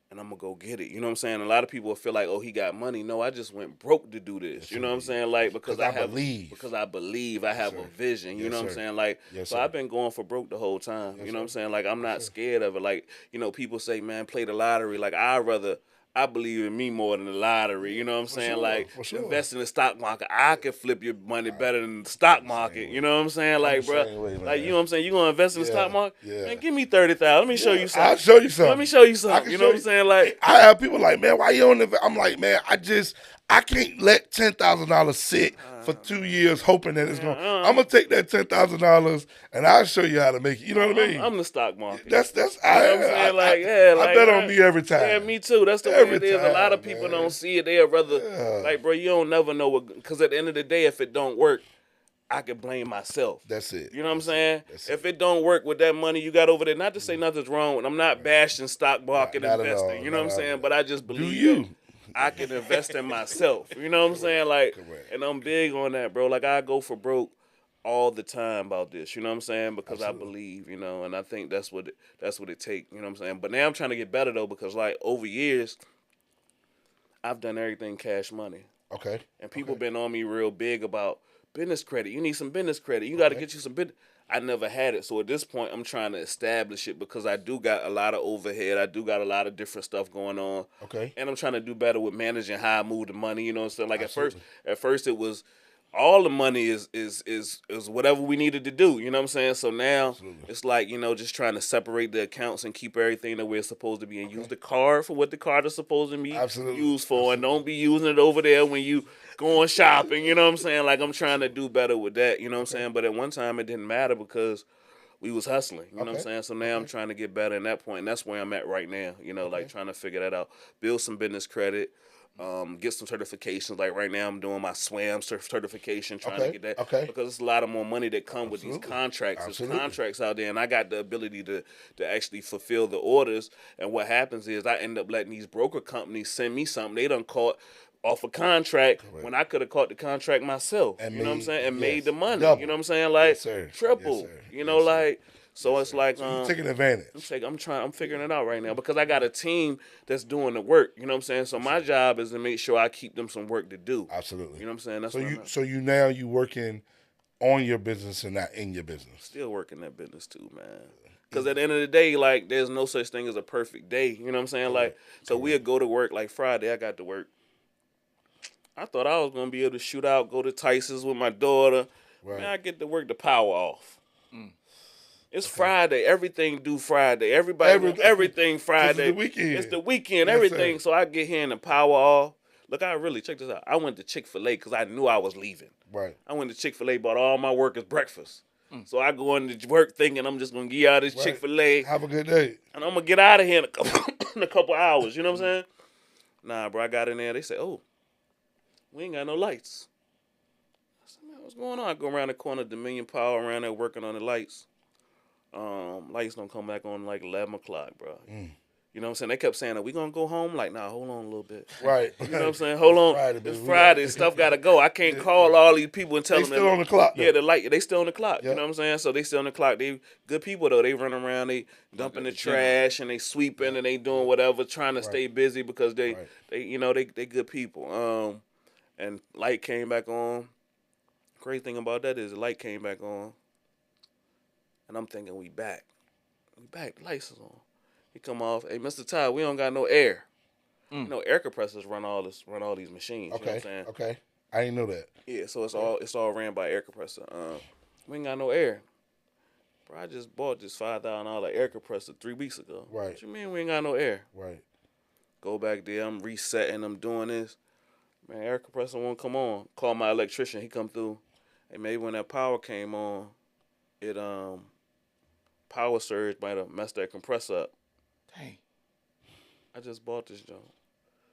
And I'm going to go get it. You know what I'm saying? A lot of people feel like, he got money. No, I just went broke to do this. You know what I'm saying? Like, because I believe. Because I believe. I have a vision. You know what I'm saying? Like, so I've been going for broke the whole time. You know what I'm saying? Like, I'm not scared of it. Like, people say, man, play the lottery. Like, I believe in me more than the lottery. You know what I'm saying? Like, invest in the stock market. I can flip your money better than the stock market. You know what I'm saying? Like, bro, like, you know what I'm saying? You going to invest in the stock market? Yeah. Man, give me $30,000. Let me show you something. I'll show you something. Let me show you something. You know what I'm saying? Like, I have people like, man, why you on the? I'm like, man, I can't let $10,000 sit for 2 years hoping that it's going. I'm gonna take that $10,000 and I'll show you how to make it. You know what I mean? I'm the stock market. That's. You know what I'm saying? I bet on me every time. Yeah, me too. That's the way it is. A lot of people don't see it. They'd rather like, bro, you don't never know what. Because at the end of the day, if it don't work, I can blame myself. That's it. You know what I'm saying? If it don't work with that money you got over there, not to say nothing's wrong, and I'm not bashing stock market investing. You know what I'm saying? But I just believe I can invest in myself. You know what I'm saying? Like, and I'm big on that, bro. Like, I go for broke all the time about this. You know what I'm saying? Because I believe, and I think that's what it takes. You know what I'm saying? But now I'm trying to get better though, because like over years, I've done everything cash money. Okay. And people been on me real big about business credit. You need some business credit. You got to get you some business. I never had it. So at this point, I'm trying to establish it because I do got a lot of overhead. I do got a lot of different stuff going on. Okay. And I'm trying to do better with managing how I move the money. You know what I'm saying? Like at first it was all the money is whatever we needed to do. You know what I'm saying? So now it's like, just trying to separate the accounts and keep everything the way it's supposed to be and use the card for what the card is supposed to be used for. And don't be using it over there when you going shopping. You know what I'm saying? Like I'm trying to do better with that. You know what I'm saying? But at one time it didn't matter because we was hustling. You know what I'm Okay. saying? So now I'm trying to get better in that point, and that's where I'm at right now. You know, like trying to figure that out, build some business credit. Get some certifications. Like right now, I'm doing my SWAM certification, trying to get that because it's a lot of more money that come with these contracts. There's contracts out there, and I got the ability to actually fulfill the orders. And what happens is I end up letting these broker companies send me something they done caught off a contract when I could have caught the contract myself. And you know what I'm saying? And yes, made the money. double. You know what I'm saying? Like Yes, sir. triple. Yes, sir. You know, Yes, sir. like. So it's like So you taking advantage. I'm figuring it out right now because I got a team that's doing the work. You know what I'm saying? So my job is to make sure I keep them some work to do. Absolutely. You know what I'm saying? That's so you now you working on your business and not in your business. Still working that business too, man. Because at the end of the day, like there's no such thing as a perfect day. You know what I'm saying? Like so we'll go to work like Friday. I got to work. I thought I was gonna be able to shoot out, go to Tyson's with my daughter. Right. Man, I get to work the power off. It's Friday. Everything due Friday. Everything Friday. It's the weekend. It's the weekend. Yes, everything. sir. So I get here in the power off. Look, check this out. I went to Chick-fil-A because I knew I was leaving. Right. I went to Chick-fil-A, bought all my workers breakfast. So I go into work thinking I'm just gonna get out of this Chick-fil-A. Have a good day. And I'm gonna get out of here in a couple hours. You know what I'm saying? Nah, bro. I got in there. They said, "Oh, we ain't got no lights." I said, "Man, what's going on?" I go around the corner, Dominion Power, around there working on the lights. Lights don't come back on like 11 o'clock, bro. You know what I'm saying? They kept saying, "Are we gonna go home?" Like, nah, hold on a little bit. Right. You know what I'm saying? Hold on. It's Friday. Stuff gotta go. I can't call all these people and tell them. They still on the clock. Yeah, they still on the clock. Yep. You know what I'm saying? So they still on the clock. They good people though. They run around, they dumping the trash and they sweeping and they doing whatever, trying to stay busy because they good people. And light came back on. Great thing about that is the light came back on. And I'm thinking we back. The lights is on. He come off. Hey, Mr. Ty, we don't got no air. You know, air compressors run all these machines. Okay. You know what I'm saying? Okay. I didn't know that. Yeah, so it's all ran by air compressor. We ain't got no air. Bro, I just bought this $5,000 air compressor 3 weeks ago. Right. What you mean we ain't got no air? Right. Go back there. I'm resetting. I'm doing this. Man, air compressor won't come on. Call my electrician. He come through. And maybe when that power came on, it power surge might have messed that compressor up. Dang. I just bought this joint.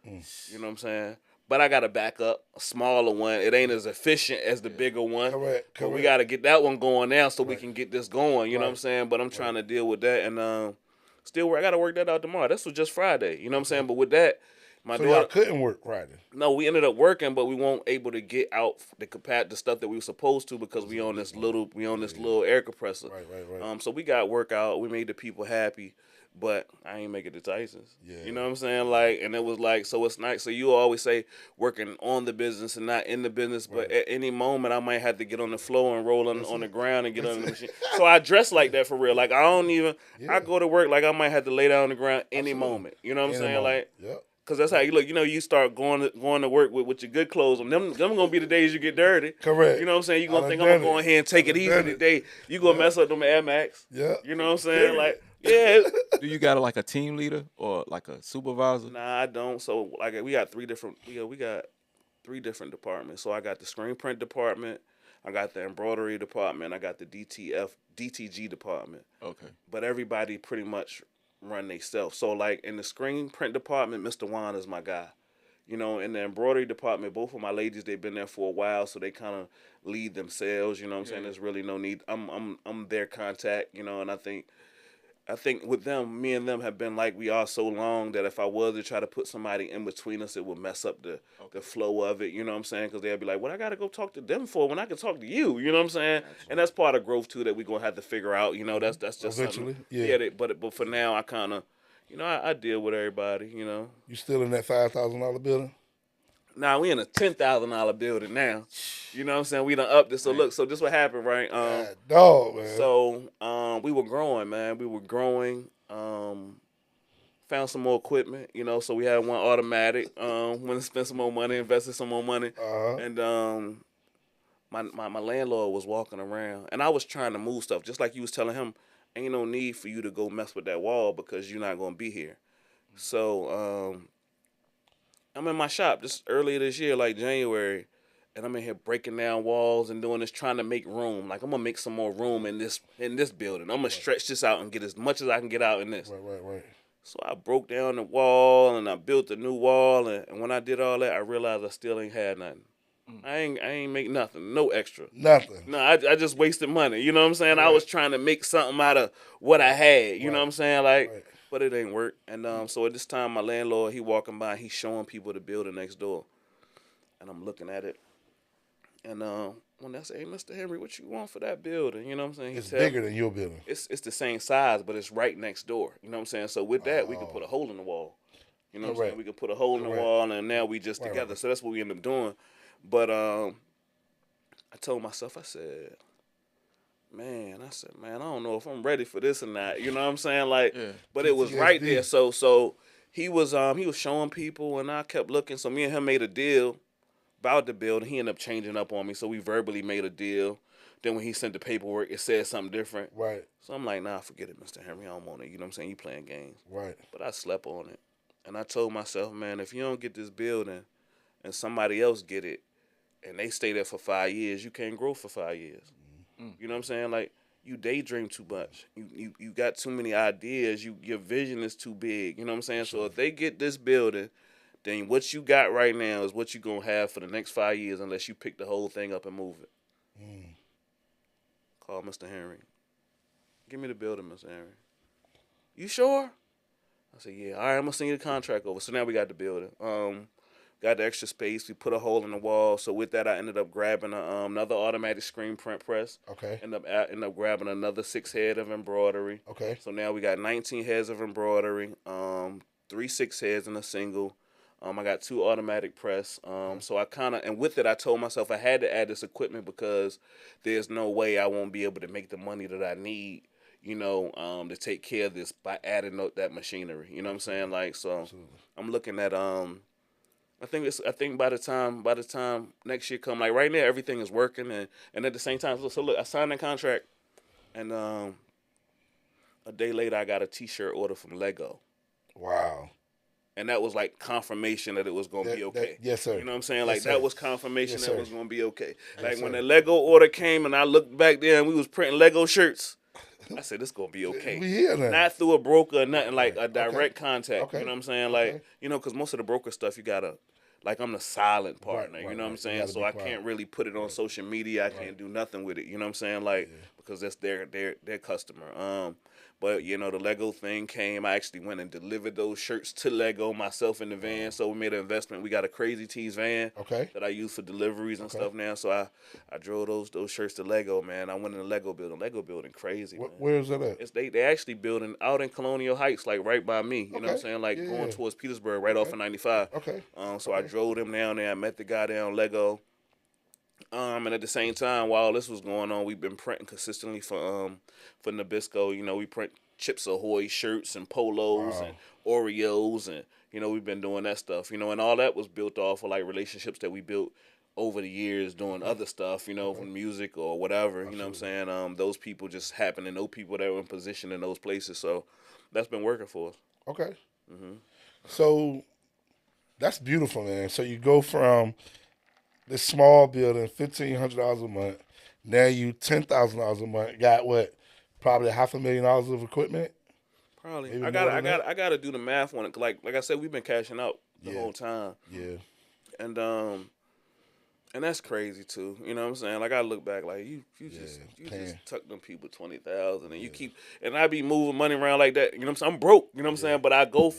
You know what I'm saying? But I got a backup, a smaller one. It ain't as efficient as the bigger one. Correct. But we got to get that one going now so we can get this going. You know what I'm saying? But I'm trying to deal with that. And still, I got to work that out tomorrow. This was just Friday. You know what I'm saying? But with that, my So daughter y'all couldn't work Friday. No, we ended up working, but we weren't able to get out the stuff that we were supposed to because we on this little air compressor. Right. So we got work out. We made the people happy, but I ain't make it to Tyson's. Yeah. You know what I'm saying? Like, and it was like, so it's nice. So you always say working on the business and not in the business, but at any moment I might have to get on the floor and roll on the ground and get on the machine. So I dress like that for real. Like I don't even. I go to work like I might have to lay down on the ground any moment. You know what I'm saying? Like. Yep. Cause that's how you look. You know, you start going to work with your good clothes on. Them gonna be the days you get dirty. Correct. You know what I'm saying? You gonna think I'm gonna go in here and take it easy today. You gonna mess up them Air Max. Yeah. You know what I'm saying? Like, yeah. Do you got like a team leader or like a supervisor? Nah, I don't. So like we got three different departments. So I got the screen print department, I got the embroidery department, I got the DTG department. Okay. But everybody pretty much run themselves. So like in the screen print department, Mr. Juan is my guy. You know, in the embroidery department, both of my ladies, they've been there for a while, so they kind of lead themselves. You know what I'm saying? There's really no need. I'm their contact. You know, and I think with them, me and them have been like we are so long that if I was to try to put somebody in between us, it would mess up the flow of it. You know what I'm saying? Because they'll be like, "What I got to go talk to them for when I can talk to you?" You know what I'm saying? And that's part of growth too that we're gonna have to figure out. You know, that's just Eventually, something. yeah. But for now, I kind of, you know, I deal with everybody. You know. You still in that $5,000 building? Nah, we in a $10,000 building now. You know what I'm saying? We done upped it. So look, so this what happened, right? Dog, man. So we were growing, man. We were growing. Found some more equipment, you know. So we had one automatic. Went to spend some more money, invested some more money, and my landlord was walking around, and I was trying to move stuff, just like you was telling him. Ain't no need for you to go mess with that wall because you're not gonna be here. So I'm in my shop just earlier this year, like January, and I'm in here breaking down walls and doing this, trying to make room. Like I'm gonna make some more room in this building. I'm gonna stretch this out and get as much as I can get out in this. Right. So I broke down the wall and I built a new wall, and when I did all that, I realized I still ain't had nothing. I ain't make nothing, no extra. Nothing. No, I just wasted money. You know what I'm saying? Right. I was trying to make something out of what I had. You know Right. what I'm saying? Like, Right. but it ain't work. And so at this time, my landlord, he walking by, he showing people the building next door, and I'm looking at it. And when I say, "Hey, Mr. Henry, what you want for that building?" You know what I'm saying? It's bigger than your building. It's the same size, but it's right next door. You know what I'm saying? So with that, we could put a hole in the wall. You know what I'm saying? We could put a hole in the wall, and now we just together. So that's what we end up doing. But I told myself, I said, man, I don't know if I'm ready for this or not. You know what I'm saying? Like, but it was right there. So he was showing people, and I kept looking. So me and him made a deal about the building. He ended up changing up on me, so we verbally made a deal. Then when he sent the paperwork, it said something different. Right. So I'm like, nah, forget it, Mr. Henry. I don't want it. You know what I'm saying? You playing games. Right. But I slept on it. And I told myself, man, if you don't get this building and somebody else get it and they stay there for 5 years, you can't grow for 5 years. You know what I'm saying? Like, you daydream too much. You got too many ideas. Your vision is too big. You know what I'm saying? So if they get this building, then what you got right now is what you're going to have for the next 5 years unless you pick the whole thing up and move it. Call Mr. Henry. Give me the building, Mr. Henry. You sure? I said, yeah. All right, I'm going to send you the contract over. So now we got the building. Got the extra space. We put a hole in the wall. So with that, I ended up grabbing another automatic screen print press. Okay. Ended up grabbing another 6 head of embroidery. Okay. So now we got 19 heads of embroidery, 3 6 heads in a single. I got 2 automatic press. So I and with it, I told myself I had to add this equipment because there's no way I won't be able to make the money that I need, you know, to take care of this by adding that machinery. You know what I'm saying? Like, so Absolutely. I'm looking at, I think by the time next year come, like right now, everything is working. And at the same time, so look, I signed that contract, and a day later, I got a t-shirt order from Lego. Wow. And that was like confirmation that it was going to be okay. Yes, sir. You know what I'm saying? Yes, Like, sir. that was confirmation Yes, that it sir. was going to be okay. Yes, Like, sir. when the Lego order came and I looked back there and we was printing Lego shirts, I said, this going to be okay. We here now. Not through a broker or nothing, like a direct contact. Okay. You know what I'm saying? Like, Okay. you know, because most of the broker stuff, you got to, like, I'm the silent partner. Right, you know what I'm right. saying? You gotta So be I quiet. can't really put it on social media. I can't do nothing with it. You know what I'm saying? Like, because that's their customer. But, you know, the Lego thing came. I actually went and delivered those shirts to Lego myself in the van. So we made an investment. We got a Crazy Tees van Okay. that I use for deliveries and stuff now. So I drove those shirts to Lego, man. I went in the Lego building. Lego building crazy, man. Where is that at? They actually building out in Colonial Heights, like right by me. You know what I'm Okay. saying? Like Yeah, going yeah. towards Petersburg, right off of 95. Okay. So I drove them down there. I met the guy down Lego. And at the same time, while this was going on, we've been printing consistently for Nabisco. You know, we print Chips Ahoy shirts and polos and Oreos, and you know, we've been doing that stuff. You know, and all that was built off of like relationships that we built over the years doing other stuff. You know, from music or whatever. You know what I'm saying? Those people just happen to know people that were in position in those places. So that's been working for us. Okay. So that's beautiful, man. So you go from this small building, $1,500 a month. Now you $10,000 a month. Got what? Probably $500,000 of equipment. Probably. Maybe I more than got to do the math on it. Like I said, we've been cashing out the whole time. Yeah. And that's crazy too. You know what I'm saying? Like I look back, like you just tuck them people 20,000, and you keep, and I be moving money around like that. You know what I'm saying? I'm broke. You know what I'm saying? But I go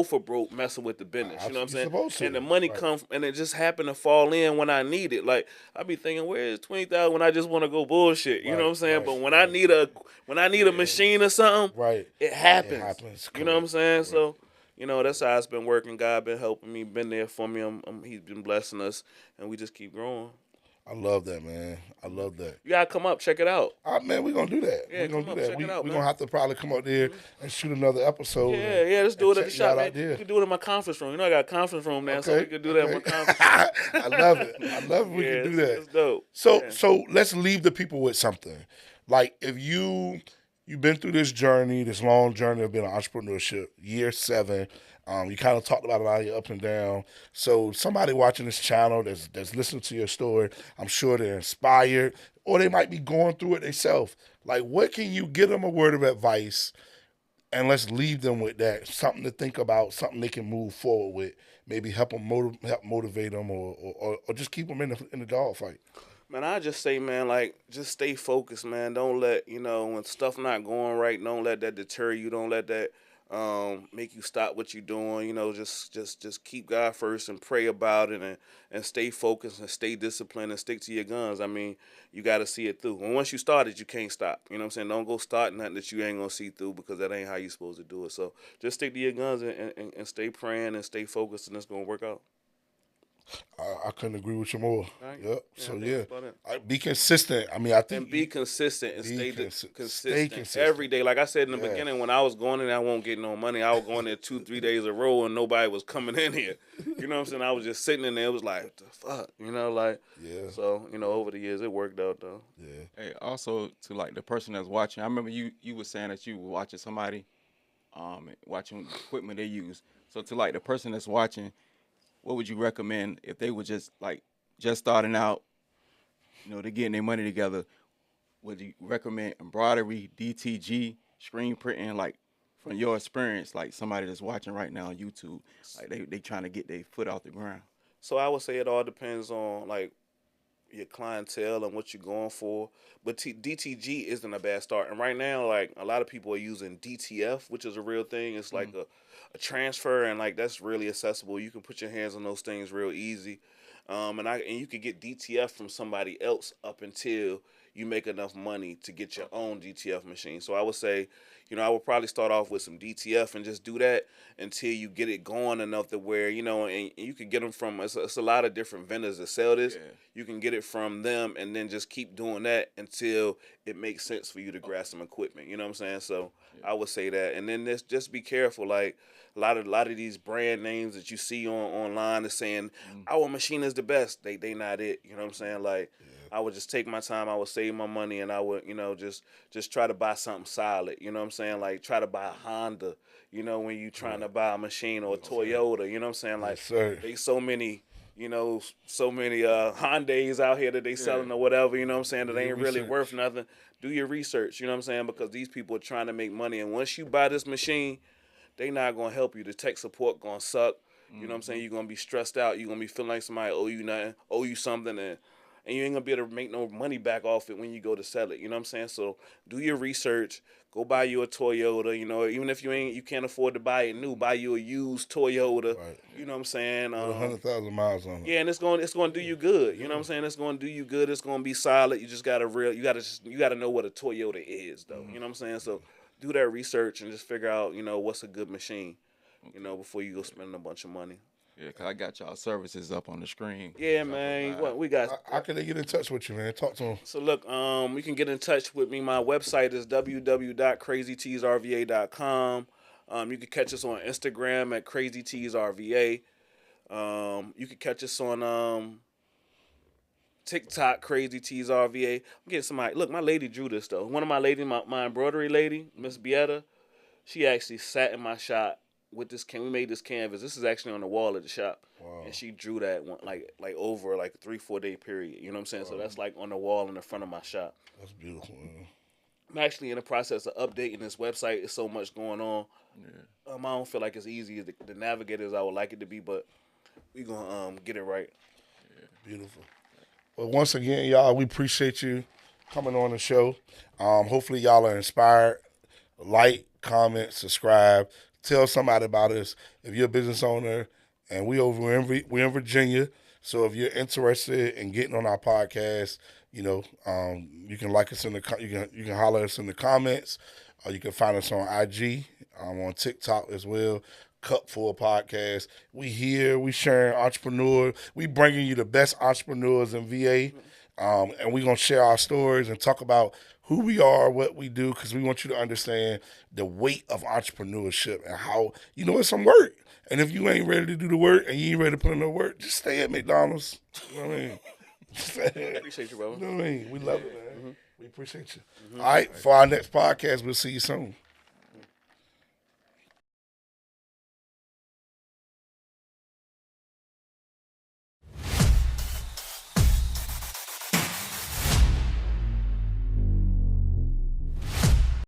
for broke messing with the business. You know what I'm saying? Supposed to. And the money comes, and it just happened to fall in when I need it. Like I be thinking, where is 20,000 when I just want to go bullshit? You know what I'm saying? But when I need a machine or something, it happens. It happens. You know what I'm saying? So. You know, that's how it's been working. God been helping me, been there for me. He's been blessing us, and we just keep growing. I love that, man. I love that. You gotta come up, check it out. Man, we're going to do that. Yeah, we're going to come do up, that. check We're it out, going man. to have to probably come up there and shoot another episode. Yeah, let's do it at the check shop, y'all man. out there. You can do it in my conference room. You know, I got a conference room now, so we can do that in my conference room. I love it. I love it. We can do that. It's dope. So let's leave the people with something. Like if you've been through this journey, this long journey of being an entrepreneurship, year 7. You kind of talked about a lot of your up and down. So somebody watching this channel that's listening to your story, I'm sure they're inspired, or they might be going through it themselves. Like, what can you give them a word of advice, and let's leave them with that, something to think about, something they can move forward with, maybe help them help motivate them, or just keep them in the dog fight. Man, I just say, man, like, just stay focused, man. Don't let, when stuff not going right, don't let that deter you. Don't let that make you stop what you're doing. Just keep God first and pray about it, and stay focused and stay disciplined and stick to your guns. I mean, you got to see it through. And once you start it, you can't stop. You know what I'm saying? Don't go start nothing that you ain't going to see through, because that ain't how you supposed to do it. So just stick to your guns and stay praying and stay focused, and it's going to work out. I couldn't agree with you more. Right. Yep. Yeah, So I think yeah, that's about it. be consistent. I mean, I think And be consistent and be stay consistent. Stay consistent consistent. every day. Like I said in the Yes. beginning, when I was going in, I won't get no money. I was going there 2-3 days in a row, and nobody was coming in here. You know what I'm saying? I was just sitting in there. It was like, the fuck, Yeah. So over the years, it worked out though. Yeah. Hey, also to like the person that's watching, I remember you were saying that you were watching somebody, watching equipment they use. So to like the person that's watching, what would you recommend if they were just starting out, they're getting their money together? Would you recommend embroidery, DTG, screen printing, like from your experience, like somebody that's watching right now on YouTube, like they trying to get their foot off the ground? So I would say it all depends on like your clientele and what you're going for. But DTG isn't a bad start. And right now, like a lot of people are using DTF, which is a real thing. It's like a transfer, and like that's really accessible. You can put your hands on those things real easy. And you can get DTF from somebody else up until you make enough money to get your own DTF machine. So I would say, I would probably start off with some DTF and just do that until you get it going enough to where, and you can get them from, it's a lot of different vendors that sell this. Yeah. You can get it from them and then just keep doing that until it makes sense for you to grab some equipment. You know what I'm saying? So I would say that. And then just be careful. Like a lot of these brand names that you see online is saying our machine is the best. They not it. You know what I'm saying? Like I would just take my time. I would save my money, and I would, just try to buy something solid. You know what I'm saying? Like try to buy a Honda. When you trying to buy a machine, or a Toyota. You know what I'm saying? Like they so many Hyundais out here that they selling or whatever, you know what I'm saying, that ain't really worth nothing. Do your research, you know what I'm saying, because these people are trying to make money, and once you buy this machine, they not going to help you. The tech support going to suck, you know what I'm saying, you're going to be stressed out, you're going to be feeling like somebody owe you nothing, owe you something, and you ain't going to be able to make no money back off it when you go to sell it, you know what I'm saying, so do your research. Go buy you a Toyota, even if you can't afford to buy it new, buy you a used Toyota, Right. you know what I'm saying? 100,000 miles on it. Yeah, and it's going to do you good. You know what I'm saying? It's going to do you good. It's going to be solid. You just got to you got to know what a Toyota is though. You know what I'm saying? So do that research and just figure out, what's a good machine, before you go spend a bunch of money. Yeah, because I got y'all services up on the screen. Yeah, man. What we got? How can they get in touch with you, man? Talk to them. So look, you can get in touch with me. My website is www.crazyteesrva.com. You can catch us on Instagram at crazyteesrva. You can catch us on TikTok, Crazy Tees RVA. I'm getting somebody. Look, my lady drew this though. One of my ladies, my embroidery lady, Miss Bietta, she actually sat in my shop with this. We made this canvas. This is actually on the wall of the shop, and she drew that one like over like a 3-4 day period. You know what I'm saying? So that's like on the wall in the front of my shop. That's beautiful, man. I'm actually in the process of updating this website. There's so much going on. Yeah. I don't feel like it's easy to navigate as I would like it to be, but we gonna get it right. Yeah. Beautiful. Well, once again, y'all, we appreciate you coming on the show. Hopefully, y'all are inspired. Like, comment, subscribe. Tell somebody about us. If you're a business owner, and we're in Virginia, so if you're interested in getting on our podcast, you can like us you can holler us in the comments, or you can find us on IG, on TikTok as well. Cup Full Podcast. We here, we sharing entrepreneur. We bringing you the best entrepreneurs in VA, and we gonna share our stories and talk about who we are, what we do, because we want you to understand the weight of entrepreneurship and how it's some work. And if you ain't ready to do the work and you ain't ready to put in the work, just stay at McDonald's. You know what I mean? Appreciate you, brother. You know what I mean? We love it, man. We appreciate you. All right, for our next podcast, we'll see you soon.